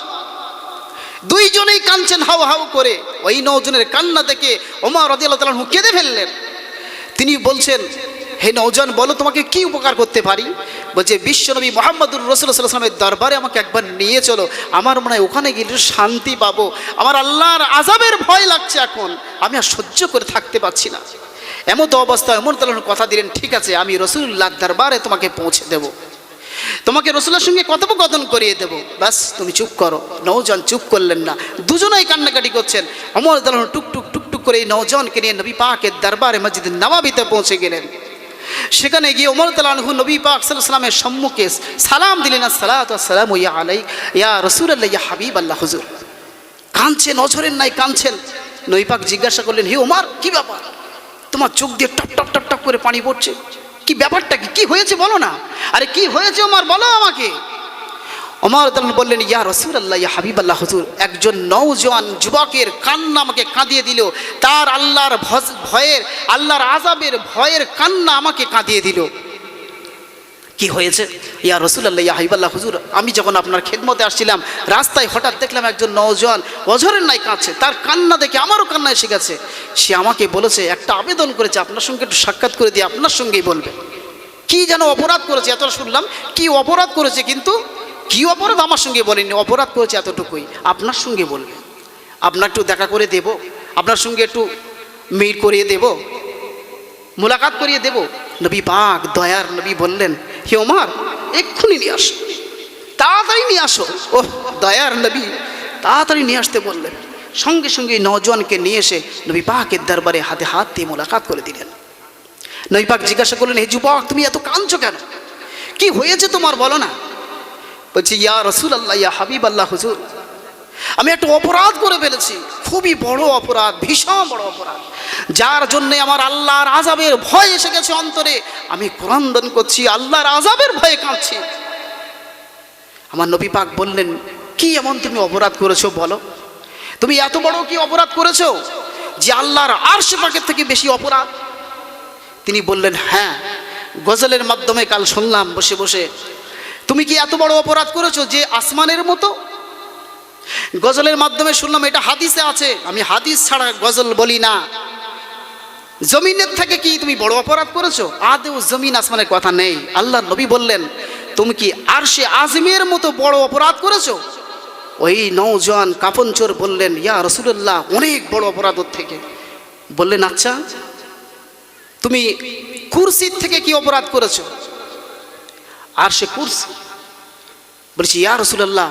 দুইজনেই কাঁদছেন হাউ হাউ করে। ওই নওজোয়ানের কান্না দেখে ওমর রাদিয়াল্লাহু তাআলা কেঁদে ফেললেন। তিনি বলছেন, হে নওজোয়ান বলো তোমাকে কি উপকার করতে পারি? বলছে, বিশ্বনবী মুহাম্মদুর রাসূলুল্লাহ সাল্লাল্লাহু আলাইহি ওয়াসাল্লামের দরবারে আমাকে একবার নিয়ে চলো, আমার মনে হয় ওখানে গেলে শান্তি পাবো। আমার আল্লাহর আযাবের ভয় লাগছে, এখন আমি আর সহ্য করে থাকতে পারছি না। এমতো অবস্থায় ওমর রাদিয়াল্লাহু কথা দিলেন, ঠিক আছে আমি রাসূলুল্লাহর দরবারে তোমাকে পৌঁছে দেব, তোমাকে রাসূলের সঙ্গে কথোপকথন করিয়ে দেব, বাস তুমি চুপ করো। নওজোয়ান চুপ করলেন না, দুজনেই কান্নাকাটি করছেন। ওমর রাদিয়াল্লাহু টুক টুক টুক টুক করে এই নওজোয়ানকে নিয়ে নবী পাকের দরবারে মসজিদ নববীতে পৌঁছে গেলেন। সেখানে গিয়ে ওমর রাদিয়াল্লাহু আনহু নবী পাক সাল্লাল্লাহু আলাইহি ওয়াসাল্লামের সম্মুখে সালাম দিলেন, আসসালাতু ওয়াসসালামু ইয়া আলাইক ইয়া রাসূলুল্লাহ ইয়া হাবিবাল্লাহ। হুজুর কাঁদছেন, নজরের নাই কাঁদছেন। নবী পাক জিজ্ঞাসা করলেন, হে ওমর কি ব্যাপার, তোমার চোখ দিয়ে টপ টপ টপ টপ করে পানি পড়ছে, কি ব্যাপারটা কি, কি হয়েছে বলো না? আরে কি হয়েছে ওমর, বলো আমাকে। ওমর রাদিয়াল্লাহু বললেন, ইয়া রাসূলুল্লাহ ইয়া হাবিবাল্লাহ। হুজুর একজন নওজোয়ান যুবকের কান্না আমাকে কাঁদিয়ে দিল, তার আল্লাহর ভয়ের, আল্লাহর আযাবের ভয়ের কান্না আমাকে কাঁদিয়ে দিল। কি হয়েছে? ইয়া রাসূলুল্লাহ, ইয়া হাবিবাল্লাহ হুজুর, আমি যখন আপনার খেদমতে আসছিলাম রাস্তায় হঠাৎ দেখলাম একজন নওজোয়ান অঝরের নাই কাঁদছে। তার কান্না দেখে আমারও কান্না এসে গেছে। সে আমাকে বলেছে, একটা আবেদন করেছে আপনার সঙ্গে একটু সাক্ষাৎ করে দিয়ে আপনার সঙ্গেই বলবে। কি যেন অপরাধ করেছে, এতটা শুনলাম কি অপরাধ করেছে, কিন্তু কি অপরাধ আমার সঙ্গে বলেনি। অপরাধ করেছে এতটুকুই, আপনার সঙ্গে বলবে। আপনার একটু দেখা করে দেব, আপনার সঙ্গে একটু মিট করিয়ে দেব, মুলাকাত করিয়ে দেব। নবী পাক দয়ার নবী বললেন, হে ওমর, এক্ষুনি নিয়ে আসো, তাড়াতাড়ি নিয়ে আসো। ওহ, দয়ার নবী তাড়াতাড়ি নিয়ে আসতে বললেন। সঙ্গে সঙ্গে নওজোয়ানকে নিয়ে এসে নবী পাকের দরবারে হাতে হাত দিয়ে মুলাকাত করে দিলেন। নবী পাক জিজ্ঞাসা করলেন, হে যুবক, তুমি এত কাঁদছো কেন? কি হয়েছে তোমার, বলো না। বলছি, ইয়া রাসূলুল্লাহ, ইয়া হাবিবাল্লাহ হুজুর, আমি একটা অপরাধ করে ফেলেছি, খুবই বড় অপরাধ, ভীষণ বড় অপরাধ, যার জন্যে আমার আল্লাহর আযাবের ভয় এসে গেছে অন্তরে। আমি ক্রন্দন করছি, আল্লাহর আযাবের ভয়ে কাঁদছি। আমার নবী পাক বললেন, কি এমন তুমি অপরাধ করেছো বলো? তুমি এত বড় কি অপরাধ করেছো যে আল্লাহর আরশ পাকের থেকে বেশি অপরাধ? তিনি বললেন, হ্যাঁ, গজলের মাধ্যমে কাল শুনলাম বসে বসে, তুমি কি এত বড় অপরাধ করেছো যে আসমানের মতো? গজলের মাধ্যমে শুনলাম, এটা হাদিসে আছে, আমি হাদিস ছাড়া গজল বলি না। জমিনের থেকে কি তুমি বড় অপরাধ করেছো? আদেও জমিন আসমানের কথা নেই। আল্লাহ নবী বললেন, তুমি কি আরশে আজমের মতো বড় অপরাধ করেছো? ওই নওজোয়ান কাফনচোর বললেন, ইয়া রাসূলুল্লাহ, অনেক বড় অপরাধ ওর থেকে। বললেন, আচ্ছা, তুমি কুরসির থেকে কি অপরাধ করেছো? আরশে কুরসি। বলছি, ইয়া রাসূলুল্লাহ,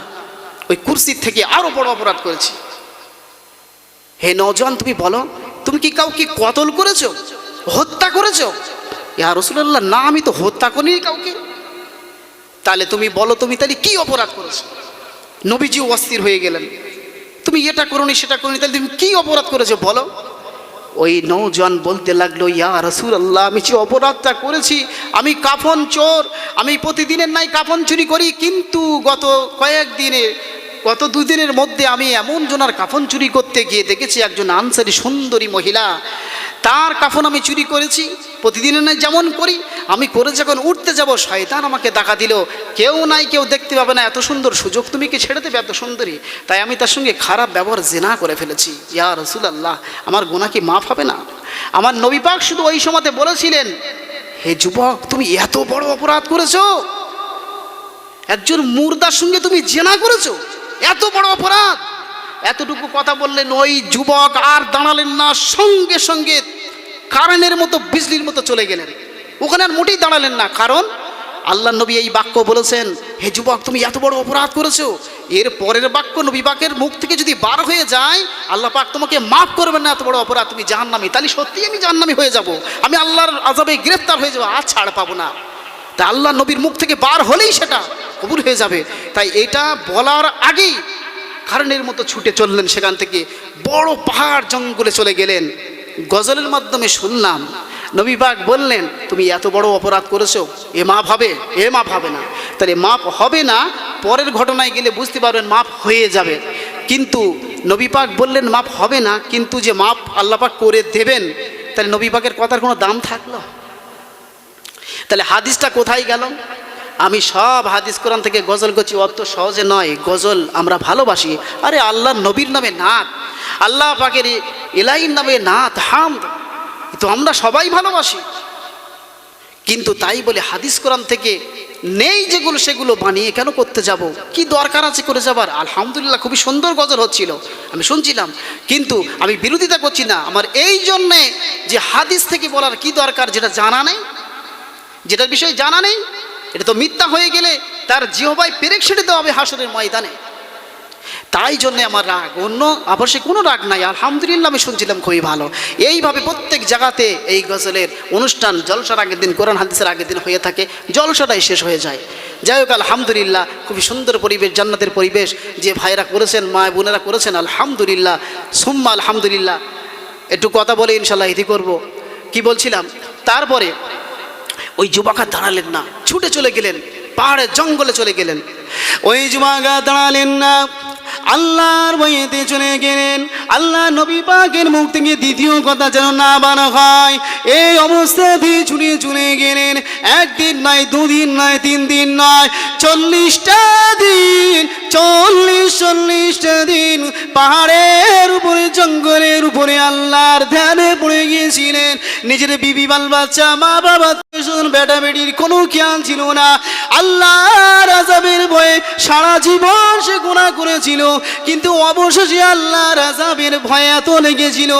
ওই কুরসির থেকে আরো বড় অপরাধ করেছি। হে নওজোয়ান, তুমি বলো, তুমি কি কাউকে কতল করেছো, হত্যা করেছো? ইয়া রাসূলুল্লাহ, না, আমি তো হত্যা করিনি কাউকে। তাহলে তুমি বলো, তুমি তাহলে কি অপরাধ করেছো? নবীজি অস্থির হয়ে গেলেন, তুমি এটা করোনি সেটা করোনি, তাহলে তুমি কি অপরাধ করেছো বলো। ওই নওজোয়ান বলতে লাগলো, ইয়া রাসূলুল্লাহ, আমি যে অপরাধটা করেছি, আমি কাফন চোর, আমি প্রতিদিনের নাই কাফন চুরি করি, কিন্তু গত দুদিনের মধ্যে আমি এমন জনার কাফন চুরি করতে গিয়ে দেখেছি একজন আনসারী সুন্দরী মহিলা, তার কাফন আমি চুরি করেছি, প্রতিদিনের নাই যেমন করি। আমি করে যখন উঠতে যাব, শয়তান আমাকে ডাকা দিল, কেউ নাই, কেউ দেখতে পাবে না, এত সুন্দর সুযোগ তুমি কি ছেড়ে দেবে, এত সুন্দরী? তাই আমি তার সঙ্গে খারাপ ব্যবহার জিনা করে ফেলেছি। ইয়া রাসূলুল্লাহ, আমার গুনাহ কি মাফ হবে না? আমার নবী পাক শুধু ওই সময়তে বলেছিলেন, হে যুবক, তুমি এত বড় অপরাধ করেছো, একজন মুর্দার সঙ্গে তুমি জিনা করেছো, এত বড় অপরাধ। এতটুকু কথা বললেন, ওই যুবক আর দাঁড়ালেন না, সঙ্গে সঙ্গে কারেন্টের মতো, বিজলির মতো চলে গেলেন। ওখানে আর মোটেই দাঁড়ালেন না, কারণ আল্লাহ নবী এই বাক্য বলেছেন, হে যুবক, তুমি এত বড় অপরাধ করেছো। এর পরের বাক্য নবী পাকের মুখ থেকে যদি বার হয়ে যায়, আল্লাহ পাক তোমাকে মাফ করবেন না, এত বড় অপরাধ, তুমি জাহান্নামী। তাহলে সত্যিই আমি জাহান্নামী হয়ে যাব, আমি আল্লাহর আযাবে গ্রেফতার হয়ে যাবো, আর ছাড় পাবো না। তা আল্লাহ নবীর মুখ থেকে বার হলেই সেটা কবুল হয়ে যাবে। তাই এটা বলার আগেই কারেন্টের মতো ছুটে চললেন, সেখান থেকে বড় পাহাড় জঙ্গলে চলে গেলেন। গজলের মাধ্যমে শুনলাম, নবী পাক বললেন, তুমি এত বড় অপরাধ করেছো, এ মাপ হবে? এ মাপ হবে না। তাহলে মাপ হবে না, পরের ঘটনায় গেলে বুঝতে পারবেন মাপ হয়ে যাবে। কিন্তু নবী পাক বললেন মাপ হবে না, কিন্তু যে মাপ আল্লাহ পাক করে দেবেন, তাহলে নবী পাকের কথার কোনো দাম থাকলো? তাহলে হাদিসটা কোথায় গেল? আমি সব হাদিস কোরআন থেকে গজল করছি, অত সহজে নয়। গজল আমরা ভালোবাসি, আরে আল্লাহ নবীর নামে নাত, আল্লাহ পাকের ইলাহির নামে নাত, হামদ, তো আমরা সবাই ভালোবাসি। কিন্তু তাই বলে হাদিস কোরআন থেকে নেই যেগুলো, সেগুলো বানিয়ে কেন করতে যাব? কি দরকার আছে করে যাবার? আলহামদুলিল্লাহ, খুবই সুন্দর গজল হচ্ছিল, আমি শুনছিলাম, কিন্তু আমি বিরোধিতা করছি না। আমার এই জন্যে যে হাদিস থেকে বলার কি দরকার, যেটা জানা নেই, যেটার বিষয়ে জানা নেই, এটা তো মিথ্যা হয়ে গেলে তার জিহ্বায় পেরেক ছেড়ে দেওয়া হবে হাসরের ময়দানে। তাই জন্যে আমার রাগ, অন্য আবশ্যক কোনো রাগ নাই। আলহামদুলিল্লাহ, আমি শুনছিলাম খুবই ভালো। এইভাবে প্রত্যেক জায়গাতে এই গজলের অনুষ্ঠান জলসার আগের দিন, কোরআন হাদিসের আগের দিন হয়ে থাকে, জলসাটাই শেষ হয়ে যায়। যাই হোক, আলহামদুলিল্লাহ, খুবই সুন্দর পরিবেশ, জান্নাতের পরিবেশ যে ভাইরা করেছেন, মা বোনেরা করেছেন, আলহামদুলিল্লাহ, সুম্মা আলহামদুলিল্লাহ। একটু কথা বলে ইনশাল্লাহ ইতি করব। কি বলছিলাম, তারপরে ওই যুবকা দাঁড়ালেন না, ছুটে চলে গেলেন, পাহাড়ের জঙ্গলে চলে গেলেন। ওই যুবকা দাঁড়ালেন না, আল্লাহর ভয়েতে চলে গেলেন। আল্লাহ নবী পাকের মুখ থেকে দ্বিতীয় কথা যেন না বানা হয়, এই অবস্থাতেই ছুটে চলে গেলেন। একদিন নয়, দুদিন নয়, 3 দিন নয়, 40টা দিন, 40টা দিন পাহাড়ের উপরে, জঙ্গলের উপরে আল্লাহর ধ্যানে পড়ে গিয়েছিলেন। নিজের বিবি, বাল বাচ্চা, মা বাবা, বেটা বেটির কোনো খেয়াল ছিল না। আল্লাহর আযাবের ভয়ে সারা জীবন সে গুনাহ করেছিল, কিন্তু অবশেষে আল্লাহর আযাবের ভয় এত লেগেছিল,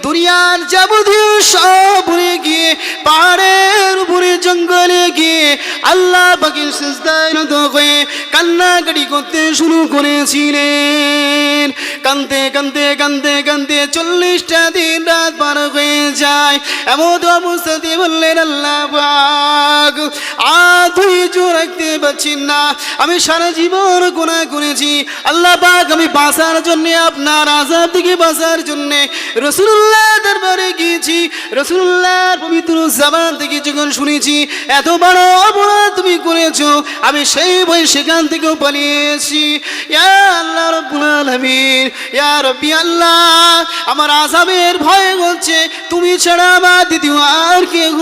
দুনিয়ার যাবতীয় সব ভুলে গিয়ে পাহাড়ের উপরে, জঙ্গলে গিয়ে আল্লাহ পাকের সিজদায় নত হয়ে কান্নাকাটি করতে শুরু করেছিলেন। কাঁদতে কাঁদতে কাঁদতে কাঁদতে 40টা দিন রাত পার হয়ে যায়। এমন অবস্থাতে বললেন, আল্লাহ পাক আর ধৈর্য রাখতে পারছি না, আমি সারা জীবন গুনাহ করেছি। আল্লাহ পাক আমি বাঁচার জন্য, আপনার আযাব থেকে বাঁচার জন্য রাসূলুল্লাহ দরবারে গিয়েছি। রাসূলুল্লাহর পবিত্র জবান থেকে যখন শুনেছি এত বড় অপরাধ তুমি করেছো, আমি সেই ভয় সেখান থেকেও পালিয়েছি। ইয়া আল্লাহ রাব্বুল আলামিন, ইয়া রাব্বি আল্লাহ, আমার আযাবের ভয় হচ্ছে তুমি ছাড়া আমার দ্বিতীয় আর কেউ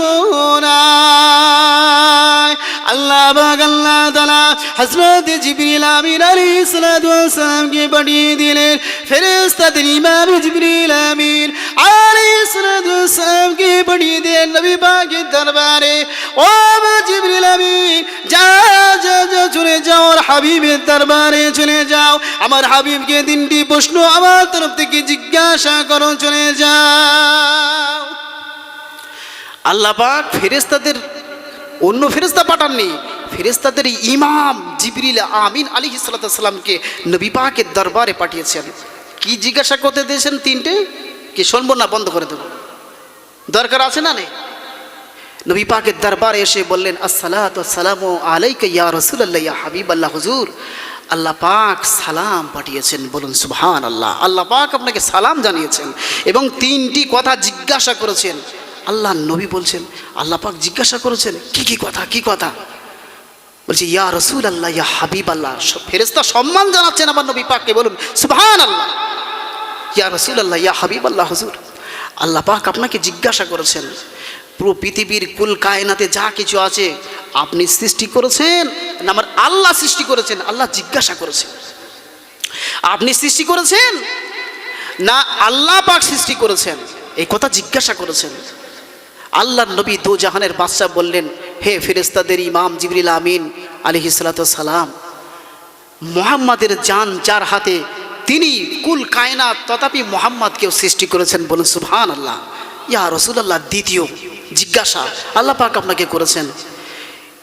নাই। আল্লাহ পাক আল্লাহ তাআলা হযরত জিবরিল আমিন আলাইহিস সালাতু ওয়াস সালামকে পাঠিয়ে দিলেন। ফেরেশতাদের ইমাম জিবরিল আমিন আলাইহিস সালাতু ওয়াস সালামকে পাঠিয়ে দিলেন নবী পাকের দরবারে। ও জিবরিল আমিন, যাও যাও যাও, চলে যাও আর হাবিবের দরবারে চলে যাও, আমার হাবিবকে 3টি প্রশ্ন আমার তরফ থেকে জিজ্ঞাসা করো, চলে যাও। আল্লাহ পাক ফেরেশতাদের অন্য ফেরেশতা পাঠাননি, ফেরেশতাদের ইমাম জিবরিল আমিন আলাইহিস সালাতু ওয়াস সালামকে নবী পাকের দরবারে পাঠিয়েছেন। কি জিজ্ঞাসা করতে দিয়েছেন? 3টে। কি শুনবো না বন্ধ করে দেবো? দরকার আছে না নেই? নবী পাকের দরবারে এসে বললেন, আসসালাতু ওয়াসসালামু আলাইকা ইয়া রাসূলুল্লাহ, ইয়া হাবিবাল্লাহ, হুজুর আল্লাহ পাক সালাম পাঠিয়েছেন, বলুন সুবহানাল্লাহ। আল্লাহ পাক আপনাকে সালাম জানিয়েছেন এবং 3টি কথা জিজ্ঞাসা করেছেন। আল্লাহ নবী বলছেন, আল্লাহ পাক জিজ্ঞাসা করেছেন, কি কথা, কি কথা? বলছে, ইয়া রাসূলুল্লাহ, ইয়া হাবিবাল্লাহ। ফেরেশতা সম্মান জানাচ্ছেন আমার নবী পাককে, বলুন সুবহানাল্লাহ। ইয়া রাসূলুল্লাহ, ইয়া হাবিবাল্লাহ, হুজুর আল্লাহ পাক আপনাকে জিজ্ঞাসা করেছেন, পুরো পৃথিবীর কুল কায়নাতে যা কিছু আছে আপনি সৃষ্টি করেছেন না আমার আল্লাহ সৃষ্টি করেছেন? আল্লাহ জিজ্ঞাসা করেছেন, আপনি সৃষ্টি করেছেন না আল্লাহ পাক সৃষ্টি করেছেন? এই কথা জিজ্ঞাসা করেছেন। আল্লাহর নবী দো জাহানের বাদশা বললেন, হে ফেরেশতাদের ইমাম জিবরিল আমিন আলাইহিস সালাতু ওয়াস সালাম, মুহাম্মাদের জান যার হাতে, তিনি কুল কায়নাত তথাপি মুহাম্মাদকেও সৃষ্টি করেছেন, বলুন সুবহানাল্লাহ। ইয়া রাসূলুল্লাহ, দ্বিতীয় জিজ্ঞাসা আল্লাহ পাক আপনাকে করেছেন,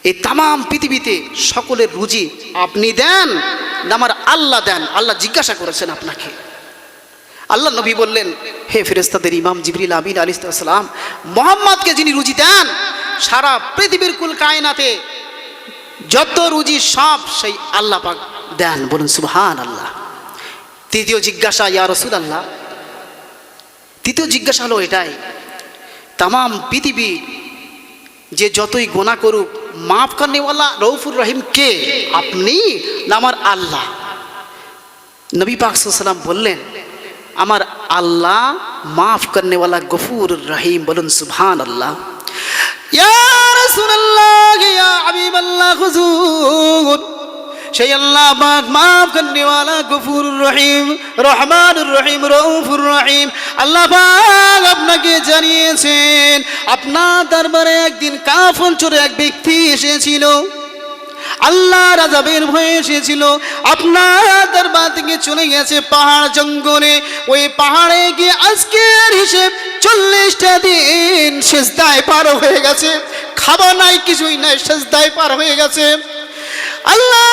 এই তামাম পৃথিবীতে সকলের রুজি আপনি দেন না আমার আল্লাহ দেন? আল্লাহ জিজ্ঞাসা করেছেন আপনাকে। আল্লাহ নবী বললেন, হে ফেরেশতাদের ইমাম জিবরিল আমিন আলাইহিস সালাম, মুহাম্মাদকে যিনি রুজি দেন, সারা পৃথিবীর কুল কায়নাতে যত রুজি সব সেই আল্লাহ পাক দেন, বলুন সুবহানাল্লাহ। তৃতীয় জিজ্ঞাসা, ইয়া রাসূলুল্লাহ, তৃতীয় জিজ্ঞাসা হলো এটাই, তামাম পৃথিবী যে যতই গুনাহ করুক মাফ করনেওয়ালা রউফুর রহিম কে, আপনি না আমার আল্লাহ? নবী পাক সাল্লাল্লাহু আলাইহি ওয়াসাল্লাম বললেন, আমার আল্লাহ মাফ করনেওয়ালা গফুর রহিম, বলুন সুবহানাল্লাহ। ইয়া রাসূলুল্লাহ, ইয়া হাবিবাল্লাহ, হুজুর সেই আল্লাহ পাক মাফ করনেওয়ালা গফুর রহিম, রহমানুর রহিম, রউফুর রহিম। আল্লাহ পাক আপনাকে জানিয়েছেন, আপনার দরবারে একদিন কাফন চোরে এক ব্যক্তি এসেছিল, আল্লাহর আযাবের ভয়ে এসেছিল, আপনার দরবার থেকে চলে গেছে পাহাড় জঙ্গলে। ওই পাহাড়ে গিয়ে আজকের হিসেব 40টা দিন সিজদায় পার হয়ে গেছে, খাবার নাই, কিছুই নাই, সিজদায় পার হয়ে গেছে। আল্লাহ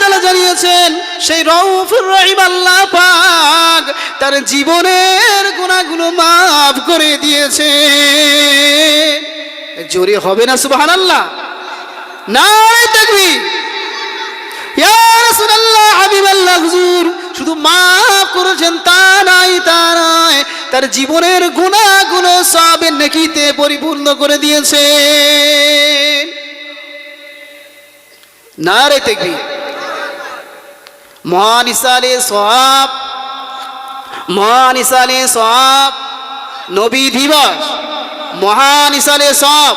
তাআলা জানিয়েছেন, সেই রউফুর রহিম আল্লাহ পাক তার জীবনের গুনাহগুলো মাফ করে দিয়েছে। জোরে হবে না সুবহানাল্লাহ? নারে তাকবীর। ইয়া রাসূলুল্লাহ, হাবিবাল্লাহ, হুজুর শুধু মাফ করেছেন তা নয়, তার জীবনের গুনাহগুলো সবের নেকিতে পরিপূর্ণ করে দিয়েছে। নারে তাকবীর। মহান ইসালে সওয়াব, মহান ইসালে সওয়াব, নবী দিবস, মহান ইসালে সওয়াব,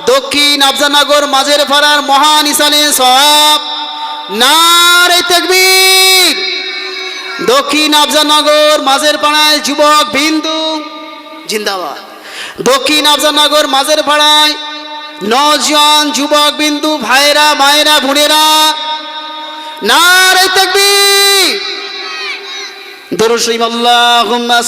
দক্ষিণ আফজানগর মাঝের পাড়ার মহান ইসালে সওয়াব। নারে তাকবীর। দক্ষিণ আফজানগর মাঝের পাড়ায় যুবক বিন্দু জিন্দাবাদ। দক্ষিণ আফজানগর মাঝের পাড়ায় নজন যুবক বিন্দু ভাইরা মায়েরা বোনেরা, নারে তাকবীর। দরুদ শরীফ আল্লাহুম্মা